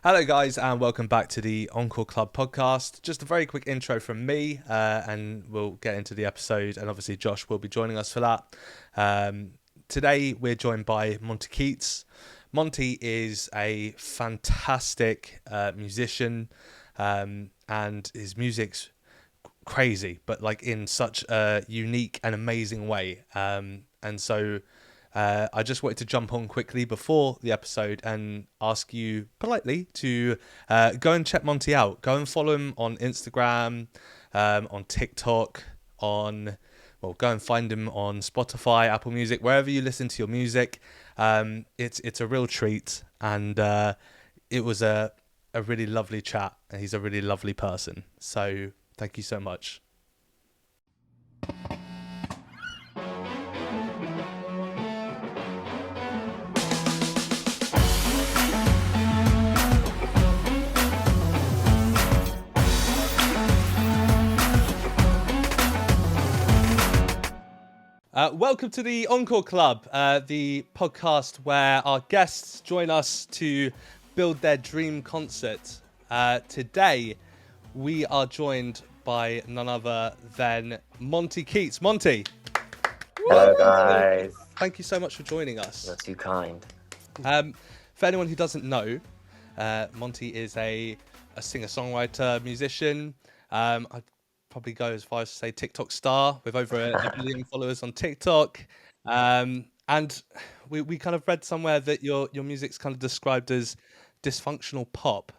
Hello, guys, and welcome back to the Encore Club podcast. Just a very quick intro from me, and we'll get into the episode. And obviously, Josh will be joining us for that. Today, we're joined by Monty Keates. Monty is a fantastic musician, and his music's crazy, but like in such a unique and amazing way. And so I just wanted to jump on quickly before the episode and ask you politely to go and check Monty out. Go and follow him on Instagram, on TikTok, go and find him on Spotify, Apple Music, wherever you listen to your music. It's a real treat, and it was a really lovely chat, and he's a really lovely person. So thank you so much. Welcome to the Encore Club, the podcast where our guests join us to build their dream concert. Today, we are joined by none other than Monty Keates. Monty! Hello, guys. Thank you so much for joining us. You're too kind. For anyone who doesn't know, Monty is a singer-songwriter, musician. I'd probably go as far as to say TikTok star with over a billion followers on TikTok. And we kind of read somewhere that your music's kind of described as dysfunctional pop.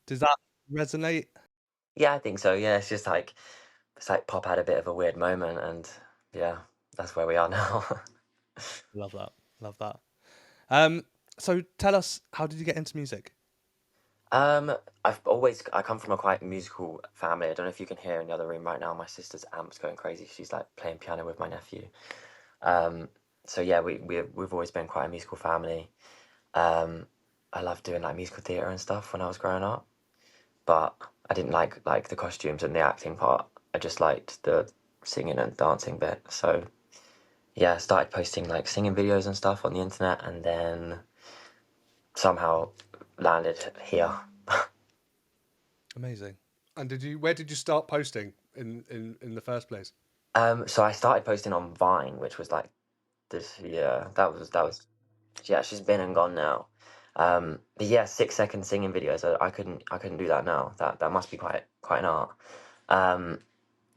Does that resonate? Yeah, I think so. Yeah, it's like pop had a bit of a weird moment, and yeah, that's where we are now. Love that. Love that. So tell us, how did you get into music? I come from a quite musical family. I don't know if you can hear in the other room right now. My sister's amp's going crazy. She's like playing piano with my nephew. So yeah, we've always been quite a musical family. I loved doing like musical theatre and stuff when I was growing up, but I didn't like the costumes and the acting part. I just liked the singing and dancing bit. So yeah, I started posting like singing videos and stuff on the internet, and then somehow landed here. Amazing. And where did you start posting in the first place? So I started posting on Vine, which was like this. Yeah, that was. Yeah, she's been and gone now. But yeah, 6 second singing videos. I couldn't do that now. That must be quite an art.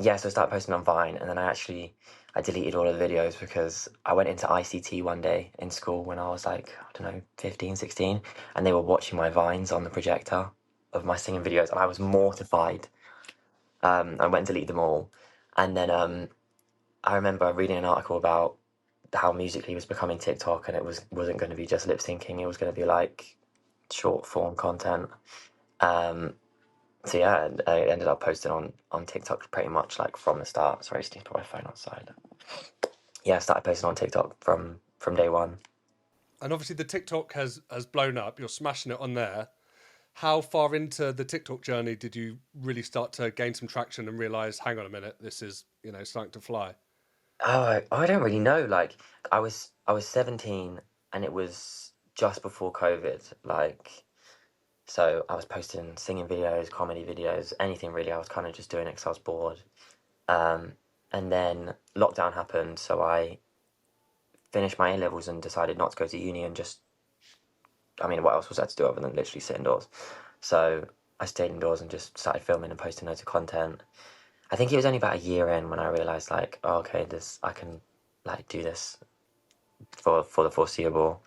Yeah, so I started posting on Vine, and then I deleted all of the videos because I went into ICT one day in school when I was like, I don't know, 15, 16, and they were watching my Vines on the projector of my singing videos, and I was mortified. I went and deleted them all. And then I remember reading an article about how Musical.ly was becoming TikTok, and wasn't going to be just lip syncing, it was going to be like short form content. So yeah, I ended up posting on TikTok pretty much like from the start. Sorry, I just need to put my phone outside. Yeah, I started posting on TikTok from day one. And obviously the TikTok has blown up. You're smashing it on there. How far into the TikTok journey did you really start to gain some traction and realize, hang on a minute, this is starting to fly? I don't really know. Like I was 17, and it was just before COVID. Like, so I was posting singing videos, comedy videos, anything really. I was kind of just doing it because I was bored. And then lockdown happened, so I finished my A levels and decided not to go to uni and just. I mean, what else was there to do other than literally sit indoors? So I stayed indoors and just started filming and posting loads of content. I think it was only about a year in when I realized, like, oh, okay, I can like do this for the foreseeable.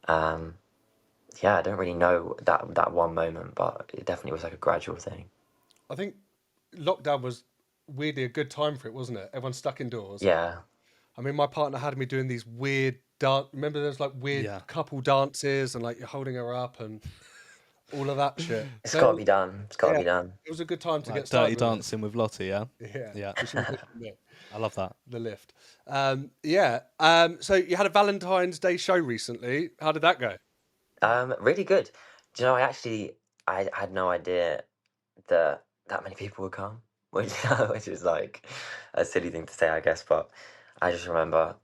Yeah, I don't really know that one moment, but it definitely was like a gradual thing. I think lockdown was weirdly a good time for it, wasn't it? Everyone's stuck indoors. Yeah, I mean, my partner had me doing these weird dance. Remember, there's like weird Yeah. couple dances and like you're holding her up and all of that shit. it's So got to be done. It's got to yeah, be done. it was a good time to Like get started. Dirty Dancing with Lottie, yeah? Yeah, Yeah. she was pushing me. I love that. The lift. Yeah. So you had a Valentine's Day show recently. How did that go? Really good. Do you know, I had no idea that many people would come, which which is like a silly thing to say, I guess. But I just remember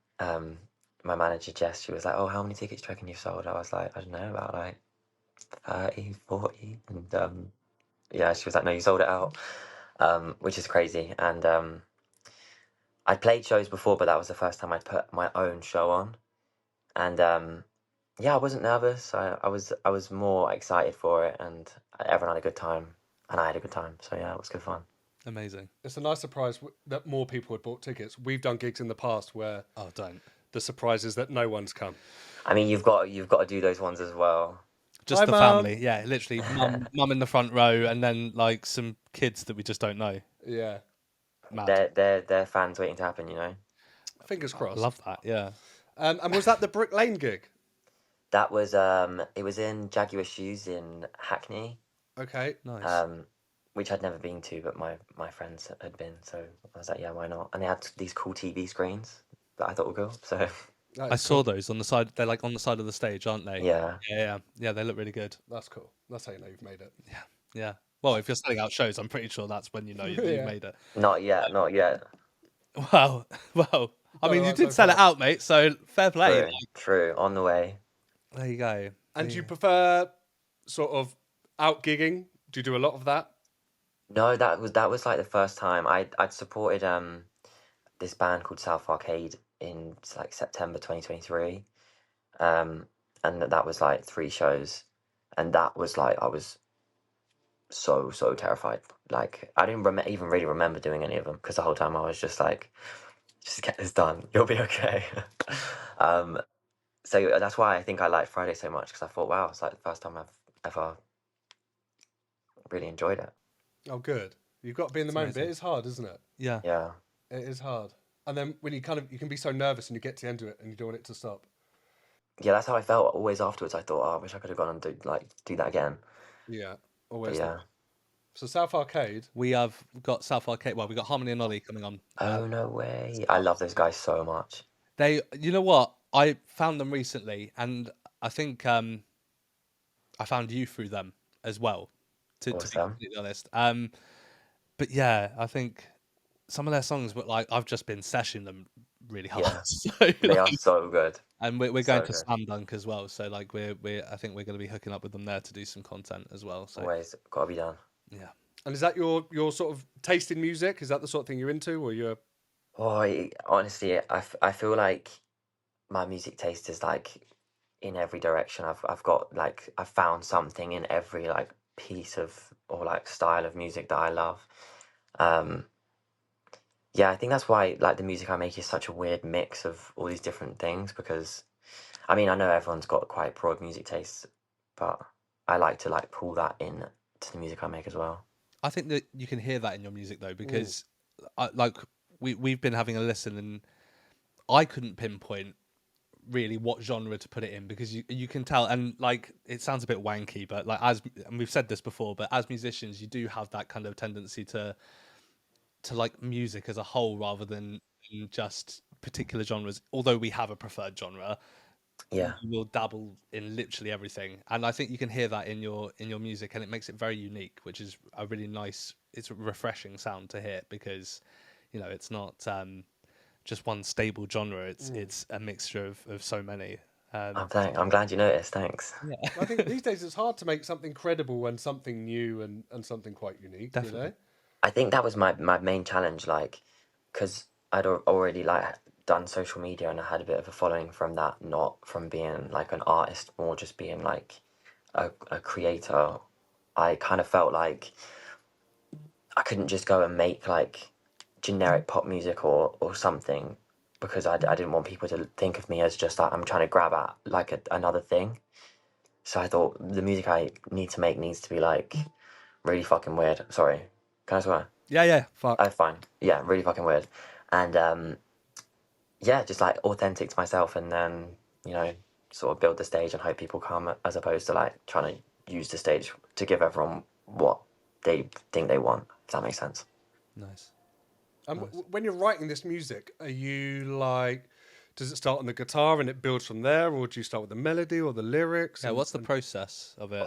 my manager Jess. She was like, "Oh, how many tickets do you reckon you've sold?" I was like, "I don't know, about like 30, 40, and yeah, she was like, no, you sold it out, which is crazy. And I'd played shows before, but that was the first time I'd put my own show on. And yeah, I wasn't nervous. I was more excited for it, and everyone had a good time, and I had a good time. So yeah, it was good fun. Amazing. It's a nice surprise that more people had bought tickets. We've done gigs in the past where Oh, don't. the surprise is that no one's come. I mean, you've got to do those ones as well. Just Hi, the Mum. family. Yeah, literally mum in the front row and then like some kids that we just don't know. Yeah, Mad. They're fans waiting to happen, you know. fingers I crossed. love that. Yeah. And was that the Brick Lane gig? That was it was in Jaguar Shoes in Hackney, Okay. Nice. which I'd never been to, but my friends had been, so I was like, yeah, why not? And they had these cool TV screens that I thought were cool. So That I is saw cool. those on the side. They're like on the side of the stage, aren't they? yeah, Yeah. They look really good. That's cool. That's how you know you've made it. Yeah. Well, if you're selling out shows, I'm pretty sure that's when you know you've Yeah. made it. not yet, not yet. Wow. Well, I Got it mean, you right did so sell it far. out, mate. So fair play. True, true. On the way. There you go. And do you prefer sort of out gigging? Do you do a lot of that? No, that was like the first time I'd supported this band called South Arcade in like September 2023, and that was like 3 shows, and that was like I was so terrified. Like I didn't even really remember doing any of them because the whole time I was just like, just get this done, you'll be okay. um, so that's why I think I liked Friday so much because I thought, wow, it's like the first time I've ever really enjoyed it. Oh, good. You've got to be in the moment. But amazing. it is hard, isn't it? Yeah. Yeah. It is hard. And then when you can be so nervous and you get to the end of it and you don't want it to stop. Yeah, that's how I felt always afterwards. I thought, oh, I wish I could have gone and do that again. Yeah, But always. yeah. So South Arcade. We have got South Arcade. Well, we got Harmony and Ollie coming on. Oh no way! I love those guys so much. You know what? I found them recently, and I think I found you through them as well. To be Awesome. completely honest. But yeah, I think some of their songs, but like I've just been seshing them really hard. Yeah. So, They are like, so good. and we're So going to good. Slam Dunk as well. So like I think we're going to be hooking up with them there to do some content as well. So Always got to be done. yeah. And is that your sort of taste in music? Is that the sort of thing you're into, or you're? Oh, honestly, I feel like my music taste is like in every direction. I've got like I've found something in every like piece of or like style of music that I love. Um, yeah, I think that's why like the music I make is such a weird mix of all these different things because I mean I know everyone's got quite broad music tastes, but I like to like pull that in to the music I make as well. I think that you can hear that in your music though, because like we've been having a listen, and I couldn't pinpoint really what genre to put it in because you can tell, and like it sounds a bit wanky, but like and we've said this before, but as musicians, you do have that kind of tendency to like music as a whole rather than just particular genres. Although we have a preferred genre, Yeah. you will dabble in literally everything, and I think you can hear that in your music, and it makes it very unique, which is a really nice, it's a refreshing sound to hear because it's not just one stable genre. It's a mixture of so many. I'm glad you noticed. Thanks. I think these days it's hard to make something credible and something new and something quite unique. Definitely. You know? I think that was my main challenge, like, because I'd already like done social media and I had a bit of a following from that, not from being like an artist, more just being like a creator. I kind of felt like I couldn't just go and make like generic pop music or something because I didn't want people to think of me as just like I'm trying to grab at like another thing. So I thought the music I need to make needs to be like really fucking weird. Sorry, can I swear? Yeah. Fuck. Oh, fine. Yeah, really fucking weird. And yeah, just like authentic to myself, and then sort of build the stage and hope people come, as opposed to like trying to use the stage to give everyone what they think they want. If that makes sense. Nice. When you're writing this music, are you like? Does it start on the guitar and it builds from there, or do you start with the melody or the lyrics? Yeah. What's the process of it?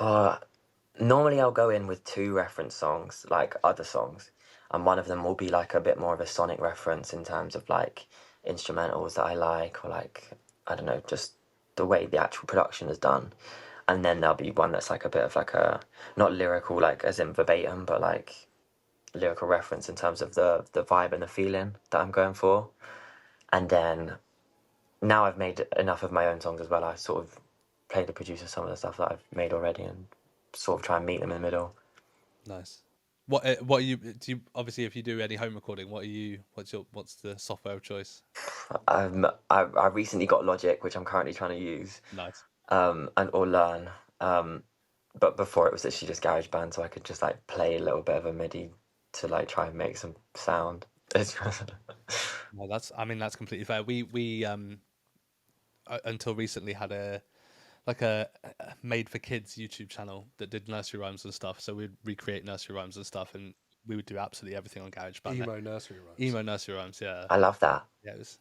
Normally, I'll go in with 2 reference songs, like other songs, and one of them will be like a bit more of a sonic reference in terms of like instrumentals that I like, or like I don't know, just the way the actual production is done. and then there'll be one that's like a bit of like a not lyrical like as in verbatim, but like lyrical reference in terms of the vibe and the feeling that I'm going for. And then now I've made enough of my own songs as well. I sort of play the producer some of the stuff that I've made already and sort of try and meet them in the middle. Nice. What are you do you obviously if you do any home recording, what's the software of choice? I recently got Logic, which I'm currently trying to use, Nice. and or learn. But before it was literally just GarageBand, so I could just like play a little bit of a MIDI to like try and make some sound. No, that's completely fair. We until recently had a made for kids YouTube channel that did nursery rhymes and stuff. So we'd recreate nursery rhymes and stuff, and we would do absolutely everything on GarageBand. Emo nursery rhymes. Emo nursery rhymes, yeah. I love that. Yeah, it was.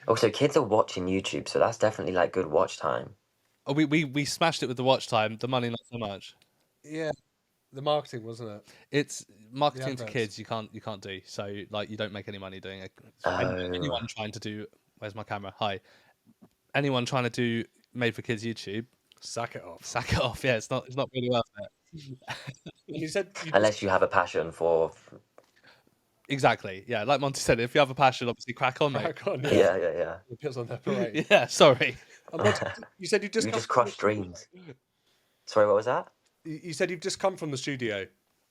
Also, kids are watching YouTube, so that's definitely like good watch time. Oh, we smashed it with the watch time. The money, not so much. Yeah, the marketing, wasn't it? It's marketing to adverts. kids. You can't do so. Like you don't make any money doing it. Oh. Anyone trying to do. Where's my camera? Hi. Anyone trying to do made for kids YouTube, Sack it off. sack it off. Yeah, it's not really worth it. And you said you Unless you have a passion for. Exactly. Yeah, like Monty said, if you have a passion, obviously crack on, mate. crack on. Yeah, yeah, yeah. It puts on their parade. Yeah, sorry. And what, you said you just You come just from crushed the- dreams. Sorry, what was that? You said you've just come from the studio.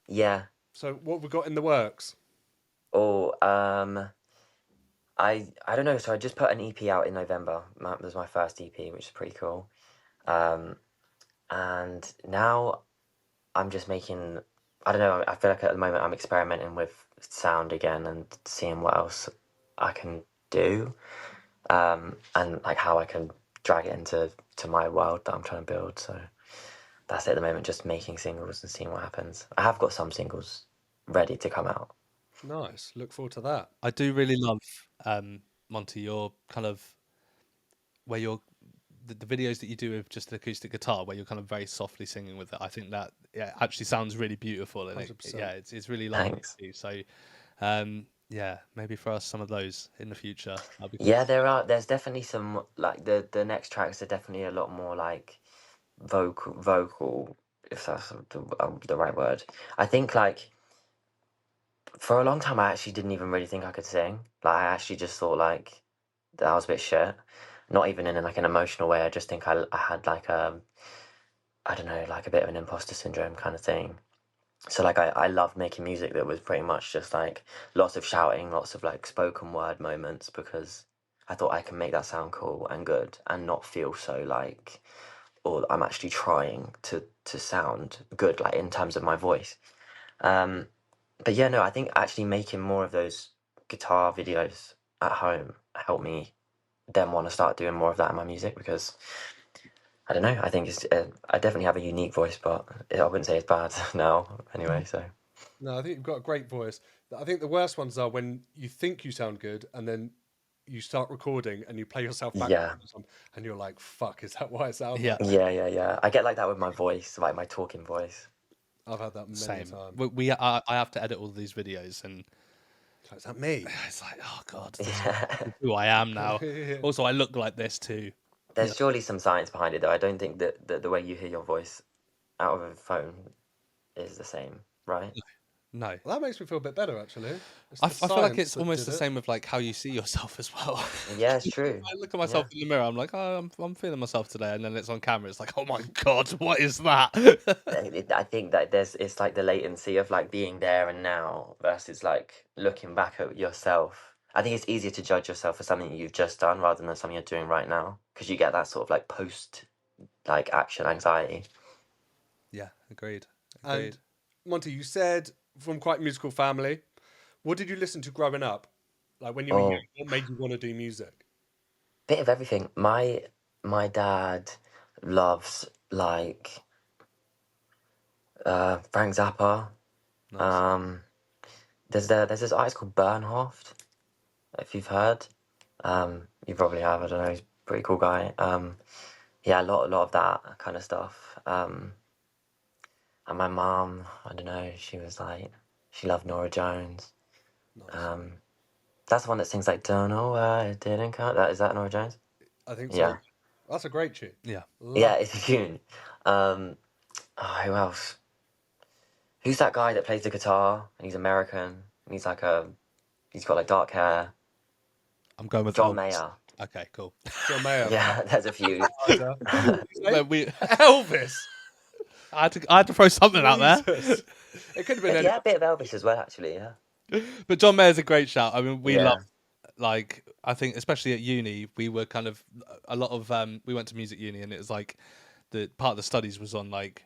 Yeah. So what have we got in the works? Oh, I don't know. So I just put an EP out in November. That was my first EP, which is pretty cool. And now I'm just making. I don't know. I feel like at the moment I'm experimenting with sound again and seeing what else I can do, and like how I can drag it into my world that I'm trying to build. So that's it at the moment. Just making singles and seeing what happens. I have got some singles ready to come out. Nice. Look forward to that. I do really love Monty. Your kind of where the videos that you do with just an acoustic guitar, where you're kind of very softly singing with it. I think that actually sounds really beautiful, and 100%. it's really lovely Thanks. to see. So yeah, maybe for us some of those in the future. That'd be cool. Yeah, there's definitely some like the next tracks are definitely a lot more like vocal, if that's the right word. I think like for a long time I actually didn't even really think I could sing. Like I actually just thought like that I was a bit shit. Not even in like an emotional way. I just think I had like I don't know, like a bit of an imposter syndrome kind of thing. So like I loved making music that was pretty much just like lots of shouting, lots of like spoken word moments because I thought I can make that sound cool and good and not feel so like or I'm actually trying to sound good like in terms of my voice. But yeah, no, I think actually making more of those guitar videos at home helped me then want to start doing more of that in my music because I don't know. I think it's I definitely have a unique voice, but I wouldn't say it's bad now anyway. So No, I think you've got a great voice. I think the worst ones are when you think you sound good and then you start recording and you play yourself back yeah, and you're like, fuck, is that why I sound Yeah. like yeah. I get like that with my voice, like my talking voice. I've had that many Same. times. I have to edit all these videos, and Is that me? it's like, oh god, this Yeah. is who I am now. Yeah. Also, I look like this too. There's surely some science behind it, though. I don't think that the way you hear your voice out of a phone is the same, right? No. Well, that makes me feel a bit better, actually. It's I the feel like science it's that almost did the it. same with like how you see yourself as well. Yeah, it's true. I look at myself in the mirror, I'm like, oh, I'm feeling myself today, and then it's on camera. It's like, oh my god, what is that? I think that it's like the latency of like being there and now versus like looking back at yourself. I think it's easier to judge yourself for something you've just done rather than something you're doing right now because you get that sort of like post like action anxiety. Yeah, agreed. And Monty, you said from quite a musical family. What did you listen to growing up? Like when you were Oh, young, what made you want to do music? bit of everything. My dad loves like Frank Zappa. Nice. There's this artist called Bernhoft, if you've heard. You probably have. I don't know. He's a pretty cool guy. Yeah, a lot of that kind of stuff. And my mum, I don't know. She was like, she loved Nora Jones. Nice. That's the one that sings like "Don't know why it didn't come." Is that Nora Jones? I think so. Yeah, That's a great tune. Yeah. Love yeah, it. it's a tune. Um, who else? Who's that guy that plays the guitar and he's American and he's got like dark hair? I'm going with John Elvis. Mayer. Okay, cool. John Mayer. Yeah, there's a few. But we, Elvis. I had to throw something out there. Jesus. It could have been any. Yeah, a bit of Elvis as well, actually. Yeah. But John Mayer's a great shout. I mean, we love, Yeah. like, I think especially at uni, we were kind of a lot of we went to music uni, and it was like the part of the studies was on like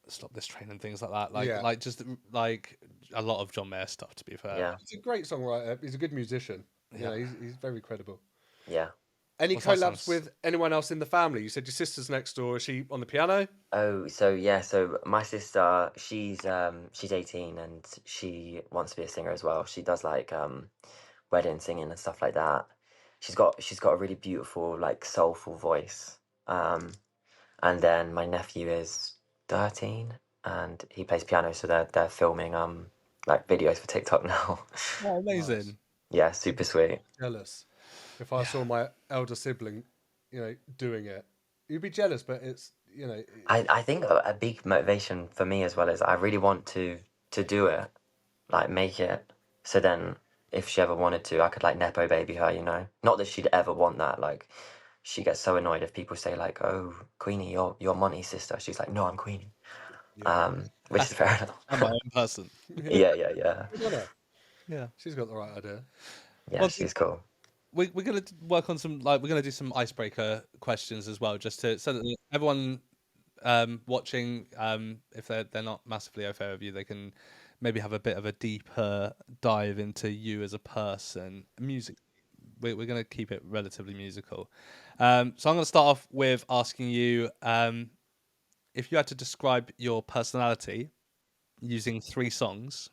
stop this train and things like that. Like Yeah. like just like a lot of John Mayer stuff. To be fair, Yeah. He's a great songwriter. He's a good musician. You Yeah. know, he's very credible. Yeah. Any What's that collabs song? with anyone else in the family? You said your sister's next door. Is she on the piano? Oh, so yeah, so my sister, she's 18 and she wants to be a singer as well. She does like wedding singing and stuff like that. She's got a really beautiful, like soulful voice. And then my nephew is 13 and he plays piano, so they're filming like videos for TikTok now. Oh, amazing. Yeah, super sweet. Jealous. If I saw my elder sibling, you know, doing it, you'd be jealous. But it's, you know, I think a big motivation for me as well is I really want to do it, like make it. So then, if she ever wanted to, I could like nepo baby her. You know, not that she'd ever want that. Like, she gets so annoyed if people say like, "Oh, Queenie, you're Monty's sister." She's like, "No, I'm Queenie." yeah. Which is fair enough. I'm my own person. Yeah, yeah, yeah, Good on her. Yeah. She's got the right idea. yeah. Well, She's cool. We're gonna work on some we're gonna do some icebreaker questions as well, just to so that everyone watching, if they're not massively au fait with you, they can maybe have a bit of a deeper dive into you as a person. Music, we're gonna keep it relatively musical. So I'm gonna start off with asking you, if you had to describe your personality using 3 songs,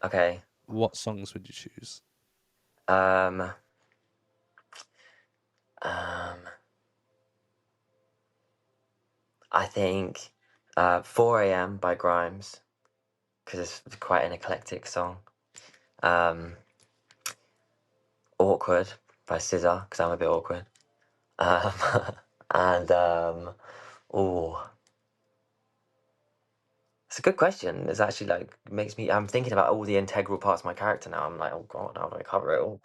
Okay. what songs would you choose? Um. Um. I think 4 a.m. by Grimes because it's quite an eclectic song. Um. Awkward by Scissor because I'm a bit awkward. Um. And oh, it's a good question. It's actually like makes me. I'm thinking about all the integral parts of my character now. I'm like, oh god, how do I cover it all?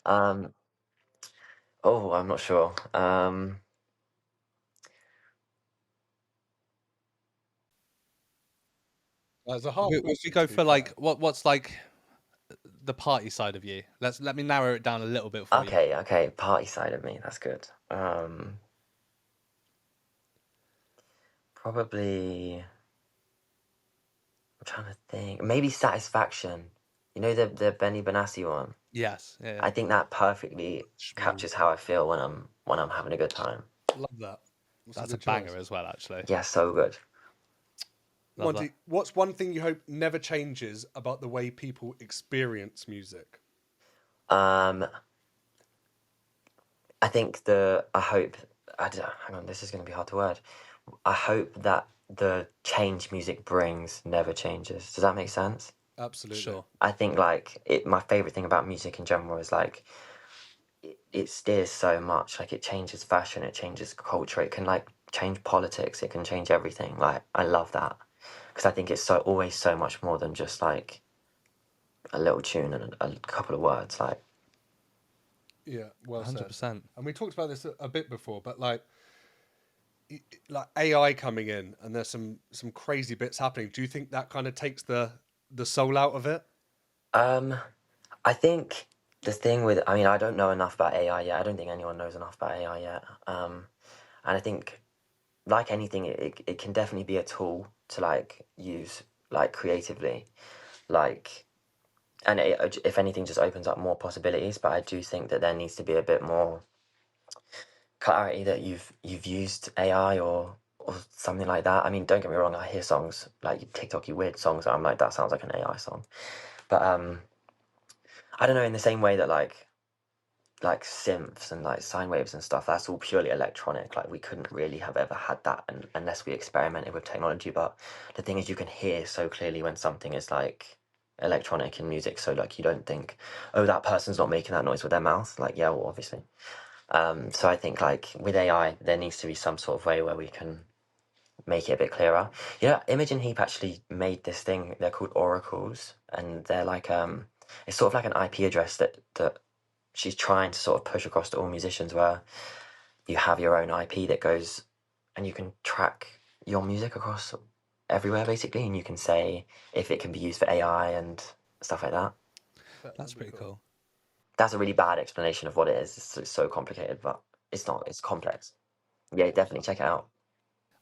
Um. Oh, I'm not sure. That's a hard We question. go To be for fair. like what's like the party side of you. Let me narrow it down a little bit for you. Okay, okay. Party side of me. That's good. Probably. I'm trying to think. Maybe Satisfaction. You know the Benny Benassi one. Yes, yeah, I think that perfectly Smooth. captures how I feel when I'm having a good time. Love that. That's a good banger choice. as well, actually. Yeah, so good. Love Monty, what's one thing you hope never changes about the way people experience music? I think I hope. Hang on, this is going to be hard to word. I hope that the change music brings never changes. Does that make sense? Absolutely. Sure. I think like my favorite thing about music in general is like it steers so much. Like it changes fashion, it changes culture, it can like change politics, it can change everything. Like I love that because I think it's so always so much more than just like a little tune and a couple of words. Like Yeah, well said. 100%. And we talked about this a bit before, but like AI coming in and there's some crazy bits happening. Do you think that kind of takes the soul out of it? I think the thing with I mean I don't know enough about AI yet. I don't think anyone knows enough about AI yet. And I think like anything, it can definitely be a tool to like use like creatively, like, and if anything, just opens up more possibilities. But I do think that there needs to be a bit more clarity that you've used AI or something like that. I mean, don't get me wrong, I hear songs like TikTok weird songs, and I'm like, that sounds like an AI song. But I don't know, in the same way that like synths and like sine waves and stuff, that's all purely electronic. Like we couldn't really have ever had that unless we experimented with technology. But the thing is, you can hear so clearly when something is like electronic in music, so like you don't think, oh, that person's not making that noise with their mouth. Like, yeah, well, obviously. So I think like with AI there needs to be some sort of way where we can make it a bit clearer. Yeah, Imogen Heap actually made this thing. They're called oracles, and they're like it's sort of like an IP address that she's trying to sort of push across to all musicians, where you have your own IP that goes, and you can track your music across everywhere basically, and you can say if it can be used for AI and stuff like that. That's pretty cool. That's a really bad explanation of what it is. It's so complicated, but it's not. It's complex. Yeah, definitely check it out.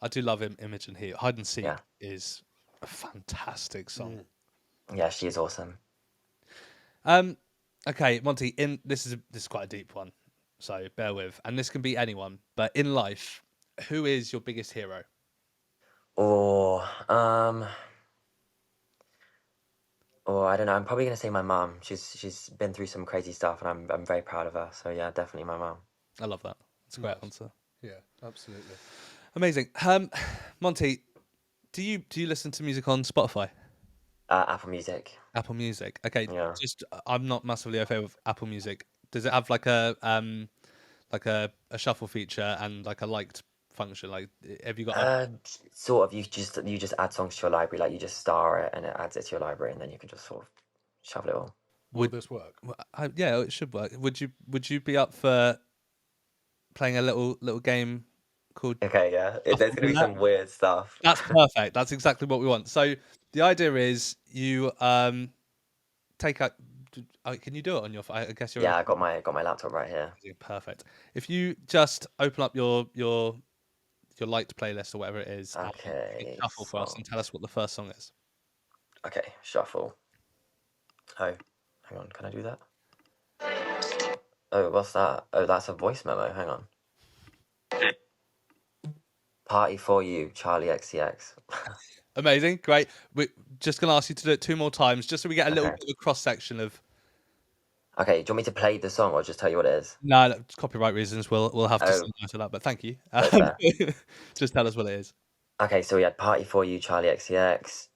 I do love Imogen Heap. Hide and Seek Yeah. is a fantastic song. Yeah, she is awesome. Okay, Monty. This is quite a deep one, so bear with. And this can be anyone, but in life, who is your biggest hero? Or or I don't know. I'm probably gonna say my mum. She's been through some crazy stuff, and I'm very proud of her. So yeah, definitely my mum. I love that. It's a great answer. Yeah, absolutely. Amazing. Monty, do you listen to music on Spotify? Apple Music. Apple Music. Okay, Yeah. just I'm not massively okay with Apple Music. Does it have like a shuffle feature and like a liked function? Like, have you got? Sort of. You just add songs to your library. Like you just star it, and it adds it to your library, and then you can just sort of shuffle it all. Will this work? Yeah, it should work. Would you be up for playing a little game called? Okay, yeah. There's gonna be some weird stuff. That's perfect. That's exactly what we want. So the idea is you take out. Can you do it on your phone? I guess you're. Yeah, I got my laptop right here. Perfect. If you just open up your liked playlist or whatever it is, Okay. shuffle for us and tell us what the first song is. Okay, shuffle. Oh, hang on. Can I do that? Oh, what's that? Oh, that's a voice memo. Hang on. Party for You, Charlie XCX. Amazing, great. We're just gonna ask you to do it 2 more times, just so we get a little Okay. bit of a cross section of. Okay, do you want me to play the song or just tell you what it is? No, copyright reasons. We'll have to Oh, say no to that. But thank you. so fair. Just tell us what it is. Okay, so we had Party for You, Charlie XCX.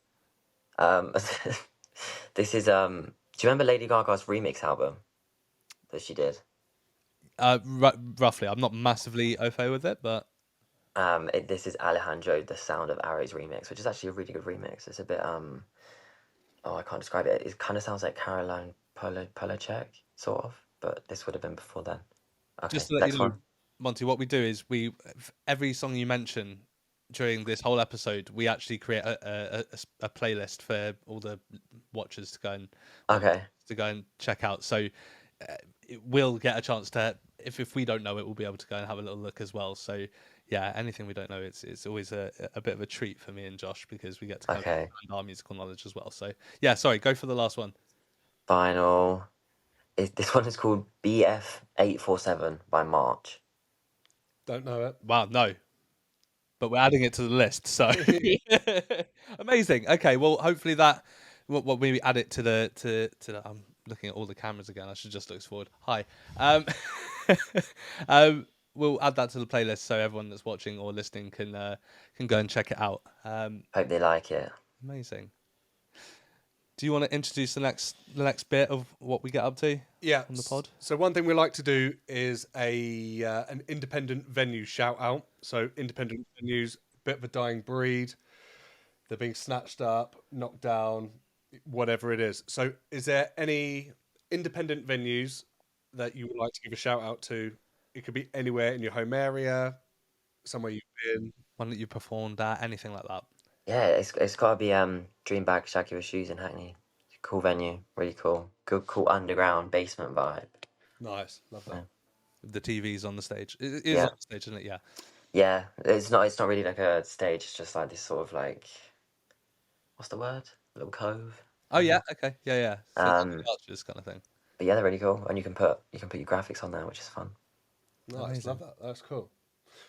This is do you remember Lady Gaga's remix album that she did? Roughly, I'm not massively au fait with it, but This is Alejandro, The Sound of Arrows remix, which is actually a really good remix. It's a bit oh, I can't describe it. It kind of sounds like Caroline Polachek, sort of, but this would have been before then. Okay, just to let next you know, one. Monty, what we do is every song you mention during this whole episode, we actually create a playlist for all the watchers to go and Okay, check out. So we'll get a chance to, if we don't know it, we'll be able to go and have a little look as well. So yeah, anything we don't know, it's always a bit of a treat for me and Josh, because we get to kind of expand our musical knowledge as well. So yeah, sorry, go for the last one. final. This one is called BF847 by March. Don't know it. Wow, no. But we're adding it to the list, so amazing. Okay, well, hopefully that what we add it to the. I'm looking at all the cameras again. I should just look forward. Hi. We'll add that to the playlist so everyone that's watching or listening can go and check it out. Hope they like it. Amazing. Do you want to introduce the next bit of what we get up to? Yeah, on the pod. So one thing we like to do is an independent venue shout out. So independent venues, bit of a dying breed. They're being snatched up, knocked down, whatever it is. So is there any independent venues that you would like to give a shout out to? It could be anywhere in your home area, somewhere you've been. One that you performed at, anything like that. Yeah, it's got to be Dreambag Shaggy Shoes in Hackney. Cool venue, really cool. Good, cool underground basement vibe. Nice, love that. Yeah. The TV's on the stage. It is on the stage, isn't it? Yeah. Yeah, it's not really like a stage. It's just like this sort of like, what's the word? A little cove. Oh yeah, okay, yeah. So arches kind of thing. But yeah, they're really cool, and you can put your graphics on there, which is fun. Nice, amazing. love that. That's cool.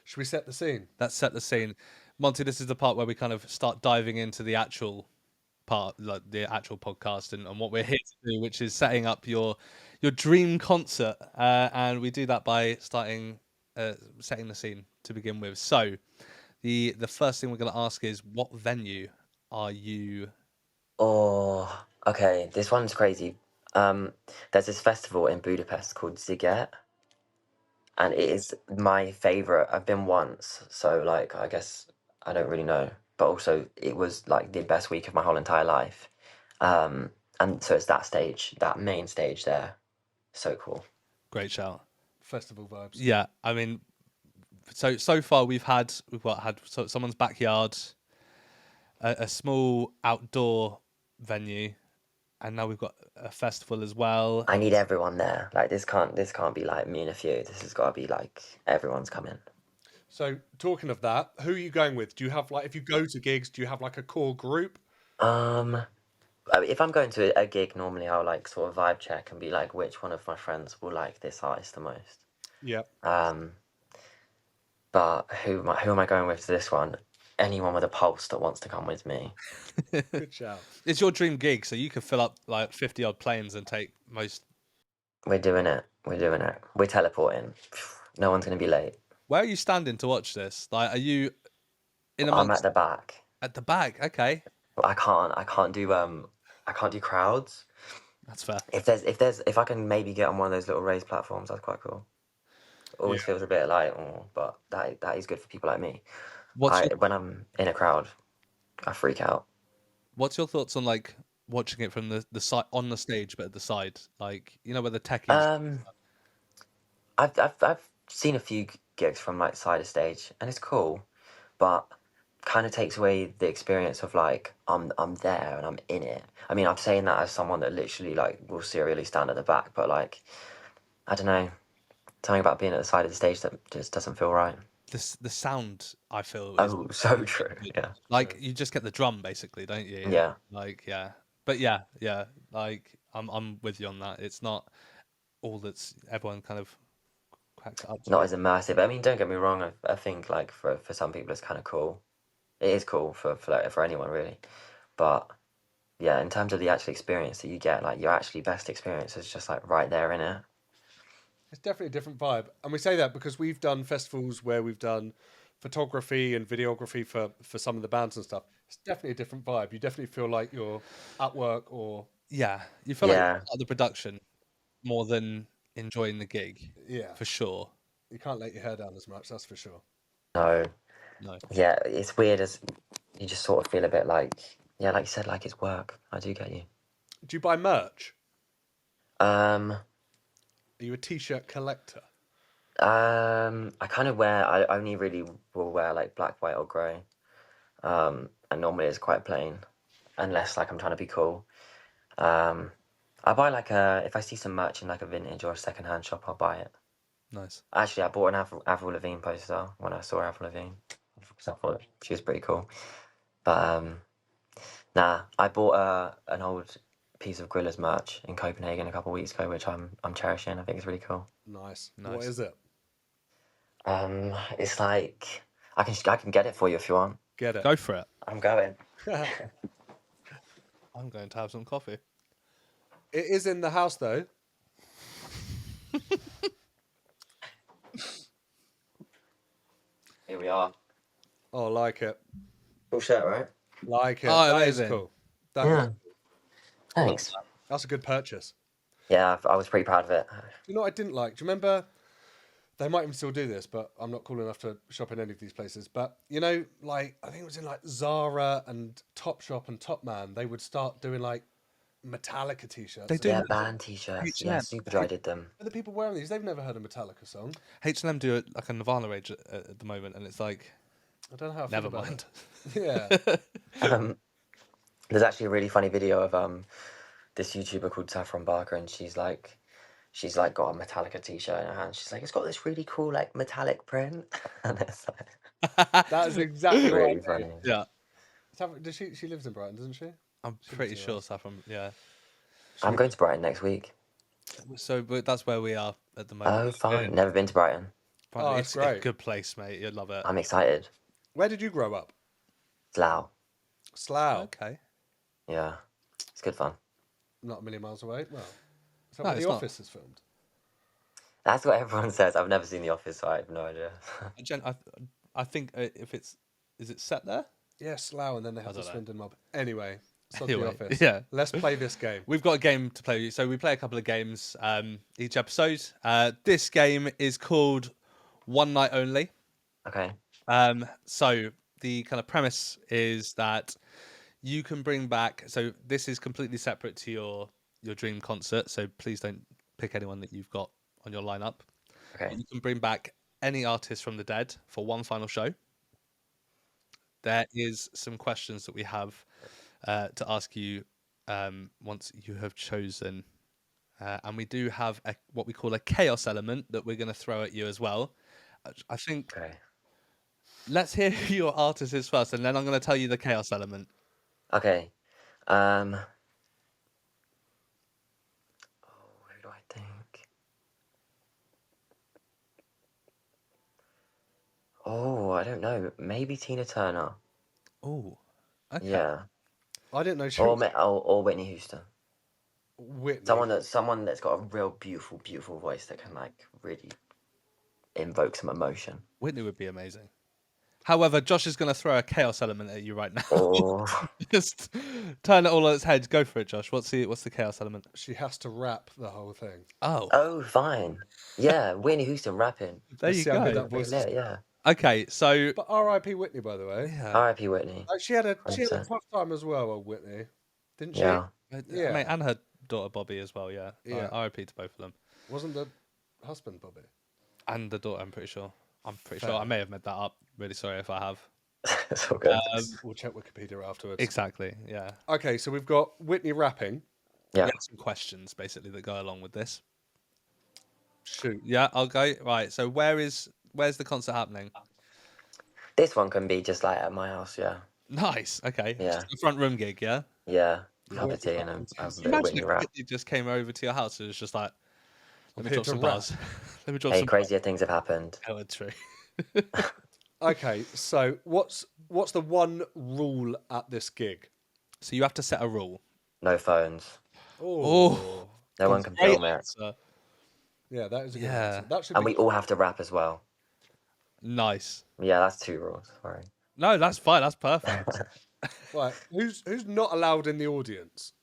Should we set the scene? Let's set the scene. Monty, this is the part where we kind of start diving into the actual part, like the actual podcast and what we're here to do, which is setting up your dream concert. And we do that by setting the scene to begin with. So the first thing we're going to ask is, what venue are you? Oh, okay. This one's crazy. There's this festival in Budapest called Ziget, and it is my favorite. I've been once, so like I guess I don't really know. But also, it was like the best week of my whole entire life. And so it's that stage, that main stage there. So cool. Great shout. Festival vibes. Yeah, I mean, so far we've had someone's backyard, a small outdoor venue, and now we've got a festival as well. I need everyone there. Like this can't be like me and a few. This has got to be like everyone's coming. So talking of that, who are you going with? Do you have like, if you go to gigs, do you have like a core group? If I'm going to a gig, normally I'll like sort of vibe check and be like, which one of my friends will like this artist the most. Yeah. But who am I going with to this one? Anyone with a pulse that wants to come with me. Good shout. It's your dream gig, so you could fill up like 50 odd planes and take most. We're doing it. We're teleporting. No one's gonna be late. Where are you standing to watch this? Like, are you in I'm at amongst the back. at the back? Okay, I can't do crowds. that's fair. If I can maybe get on one of those little raised platforms, that's quite cool. Always Yeah. feels a bit like, oh, but that is good for people like me. What's your, When I'm in a crowd, I freak out. what's your thoughts on like watching it from the side on the stage, but at the side, like you know where the techies. I've seen a few gigs from like side of stage, and it's cool, but kind of takes away the experience of like I'm there and I'm in it. I mean, I'm saying that as someone that literally like will serially stand at the back, but like I don't know, something about being at the side of the stage that just doesn't feel right. The sound I feel is Oh, so true. Yeah, like you just get the drum basically, don't you? yeah. Like yeah, but yeah, like I'm with you on that. It's not all that's everyone kind of cracks it up to. Not as immersive. I mean, don't get me wrong. I think like for some people it's kind of cool. It is cool for anyone really, but yeah, in terms of the actual experience that you get, like your actually best experience is just like right there in it. It's definitely a different vibe. And we say that because we've done festivals where we've done photography and videography for some of the bands and stuff. It's definitely a different vibe. You definitely feel like you're at work or Yeah, you feel like Yeah. you're part of the production more than enjoying the gig yeah. for sure. You can't let your hair down as much, that's for sure. No. No, Yeah, it's weird as you just sort of feel a bit like, yeah, like you said, like it's work. I do get you. Do you buy merch? Um, Are you a t-shirt collector? I kind of I only really will wear like black, white, or grey. And normally it's quite plain, unless like I'm trying to be cool. I buy like if I see some merch in like a vintage or a secondhand shop, I'll buy it. nice. Actually, I bought an Avril Lavigne poster when I saw Avril Lavigne because I thought she was pretty cool. But nah, I bought an old piece of Gorilla's merch in Copenhagen a couple of weeks ago, which I'm cherishing. I think it's really cool. Nice. Nice. What is it? It's like I can get it for you if you want. Get it. Go for it. I'm going. I'm going to have some coffee. It is in the house though. Here we are. Oh, like it. Cool shirt, right? Like it. Oh, That is amazing. cool. That Yeah. is- Thanks. that's a good purchase. Yeah, I was pretty proud of it. You know what I didn't like? Do you remember? They might even still do this, but I'm not cool enough to shop in any of these places. But you know, like I think it was in like Zara and Topshop and Topman, they would start doing like Metallica t-shirts. They do. Yeah, band t-shirts. Yeah, H&M. Superdry did them. But the people wearing these, they've never heard a Metallica song. H&M do it like a Nirvana rage at the moment, and it's like, I don't know how I feel never about mind. it. Yeah. There's actually a really funny video of this YouTuber called Saffron Barker, and she's like got a Metallica t-shirt in her hand. She's like, it's got this really cool like metallic print, and it's like That is exactly really what funny. Yeah, does she lives in Brighton, doesn't she? I'm pretty sure Saffron. Yeah. I'm going to Brighton next week. So, but that's where we are at the Oh, moment. fine. Never been to Brighton. Brighton, Oh, it's it's a great. good place, mate. You'd love it. I'm excited. Where did you grow up? Slough. Slough. Okay. Yeah, it's good fun. Not a million miles away. Well, is that No, where it's The not. Office is filmed? That's what everyone says. I've never seen The Office, so I have no idea. I think if is it set there? Yeah, Slough, and then they have the don't know. Swindon mob. Anyway, it's not Anyway, The Office. yeah. Let's play this game. We've got a game to play. So we play a couple of games each episode. This game is called One Night Only. Okay. So the kind of premise is that you can bring back. So this is completely separate to your dream concert. So please don't pick anyone that you've got on your lineup. Okay. You can bring back any artist from the dead for one final show. There is some questions that we have to ask you once you have chosen. And we do have what we call a chaos element that we're going to throw at you as well. I think Okay. let's hear who your artist is first, and then I'm going to tell you the chaos element. Okay. Oh, who do I think? Oh, I don't know. Maybe Tina Turner. Oh, okay. Yeah. I didn't know she Or was or Whitney Houston. Whitney. Someone that's got a real beautiful voice that can like really invoke some emotion. Whitney would be amazing. However, Josh is going to throw a chaos element at you right now. Oh, Just turn it all on its head. Go for it, Josh. What's the chaos element? She has to rap the whole thing. oh, fine. Yeah, Whitney Houston rapping. There Let's you see how good go. that voice is. Yeah, yeah. Okay, so But R.I.P. Whitney, by the way. yeah, R.I.P. Whitney. She had a 100%. tough time as well, old Whitney, didn't she? Yeah. Yeah. mate, and her daughter Bobby as well. Yeah, Yeah. R.I.P. to both of them, Wasn't the husband Bobby? and the daughter. I'm pretty sure. Fair. I may have made that up. Really sorry if I have. It's all good. We'll check Wikipedia afterwards. Exactly. Yeah. Okay, so we've got Whitney rapping. Yeah. We have some questions basically that go along with this. Shoot. Yeah, I'll go. Right. So where's the concert happening? This one can be just like at my house, yeah. Nice. Okay. Yeah. Just a front room gig. Yeah. Yeah. Yeah. Cup of tea and a bit of Imagine Whitney if rap. Whitney just came over to your house and was just like, let me here drop to some rap. bars. Let me drop Hey, some. crazier things have happened. Oh, true. Okay, so what's the one rule at this gig? So you have to set a rule. No phones. Oh, No one can great film it. answer. Yeah, that is a good Yeah. answer. That should And be we all have to rap as well. Nice. Yeah, that's 2 rules. Sorry. No, that's fine. That's perfect. right. Who's not allowed in the audience?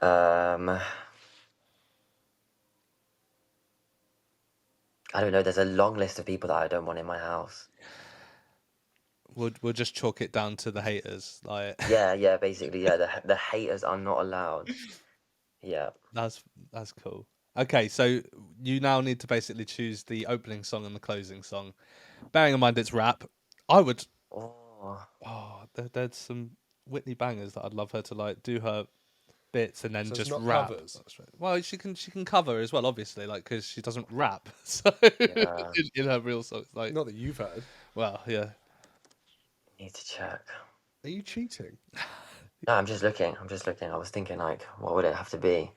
I don't know. There's a long list of people that I don't want in my house. We'll just chalk it down to the haters. Like Yeah, basically, yeah. The haters are not allowed. Yeah. that's cool. Okay, so you now need to basically choose the opening song and the closing song. Bearing in mind it's rap, I would. Oh, There's some Whitney bangers that I'd love her to like do her bits and then So it's just not rap. covers? Well, she can cover as well, obviously, like because she doesn't rap. So Yeah. in her real songs, like Not that you've heard. well, yeah. need to check. Are you cheating? No, I'm just looking. I was thinking, like, what would it have to be?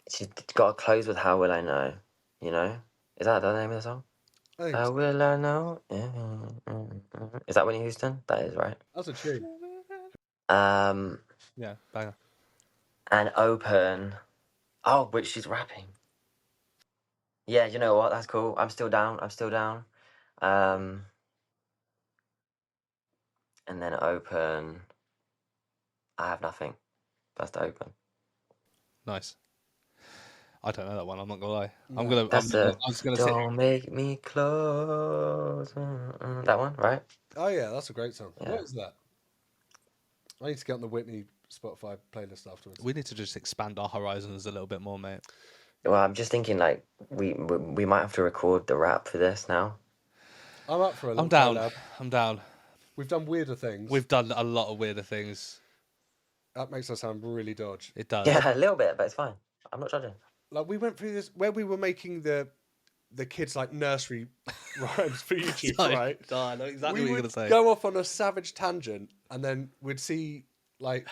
She's got to close with "How Will I Know." You know, is that the name of the song? I think How so. will I know? Is that Whitney Houston? That is right. That's a tune. Yeah, banger. And open. Oh, which she's rapping. Yeah, you know what? That's cool. I'm still down. And then open. I have nothing. That's the open. Nice. I don't know that one. I'm not gonna lie. No. I'm That's just gonna sit. Don't make me close. That one, right? Oh yeah, that's a great song. Yeah. What is that? I need to get on the Whitney Spotify playlist afterwards. We need to just expand our horizons a little bit more, mate. Well, I'm just thinking like we might have to record the rap for this now. I'm up for a little I'm down. collab. I'm down. We've done weirder things. We've done a lot of weirder things. That makes us sound really dodge. It does. Yeah, a little bit, but it's fine. I'm not judging. Like we went through this where we were making the kids like nursery rhymes for YouTube, right? I know exactly We what you're would gonna say. go off on a savage tangent, and then we'd see like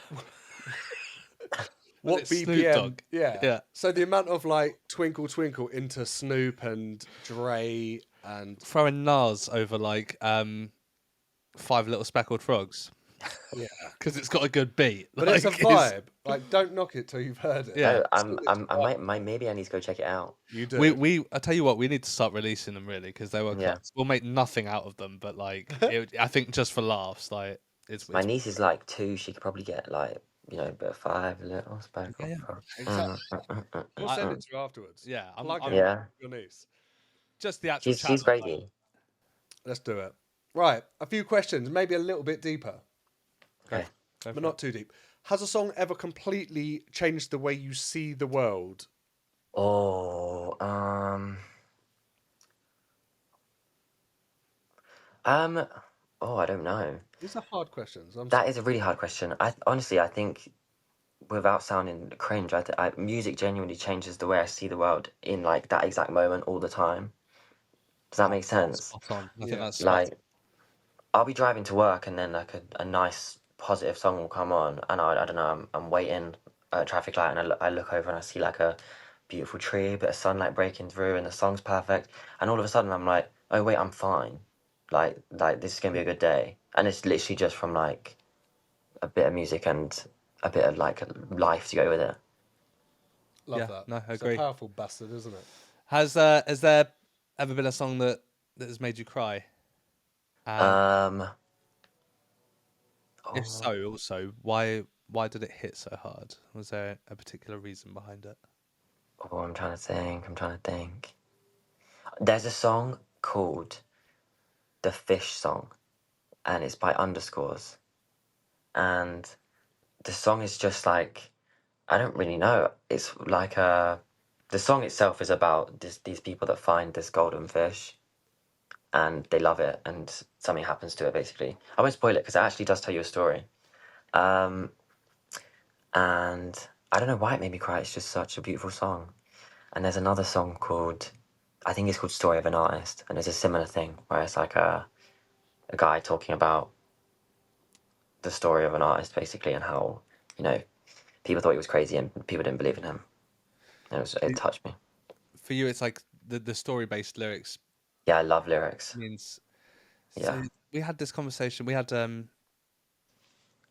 what it Snoop BPM. Dogg? Yeah. Yeah. So the amount of like Twinkle Twinkle into Snoop and Dre and Throwing Nas over like 5 Little Speckled Frogs yeah, because it's got a good beat. but it's a Like, vibe. Like, don't knock it till you've heard it. Yeah. I might maybe I need to go check it out. You do. I tell you what, we need to start releasing them really because they were. Yeah. Class. We'll make nothing out of them, but like I think just for laughs, like it's. My niece is like 2. She could probably get like a bit of 5 little speckled Yeah, frogs. Exactly. We'll send it to you afterwards. Yeah, Plug I'm- it Yeah. with your niece. just the actual She's channel. crazy. Let's do it. Right, a few questions, maybe a little bit deeper, Okay. Go but for not it. too deep. Has a song ever completely changed the way you see the world? Oh, I don't know. These are hard questions. That is a really hard question. I honestly, I think, without sounding cringe, music genuinely changes the way I see the world in like that exact moment all the time. Does that make sense? Spot on. I think Yeah. that's spot Like, I'll be driving to work and then like a nice positive song will come on, and I don't know, I'm waiting at a traffic light, and I look over and I see like a beautiful tree, a bit of sunlight breaking through, and the song's perfect, and all of a sudden I'm like, oh wait, I'm fine. Like this is gonna be a good day, and it's literally just from like a bit of music and a bit of like life to go with it. Love Yeah, that. no, I It's agree. a powerful bastard, isn't it? Has there ever been a song that has made you cry? And Um, if oh, so, also why did it hit so hard? Was there a particular reason behind it? I'm trying to think. I'm trying to think. There's a song called "The Fish Song," and it's by Underscores, and the song is just like, I don't really know. It's like the song itself is about these people that find this golden fish and they love it, and something happens to it basically. I won't spoil it because it actually does tell you a story. Um, and I don't know why it made me cry. It's just such a beautiful song. And there's another song called, I think it's called "Story of an Artist," and it's a similar thing where it's like a guy talking about the story of an artist basically, and how, you know, people thought he was crazy and people didn't believe in him. It touched me. For you, it's like the story based lyrics Yeah, I love lyrics. means. So Yeah. we had this conversation. We had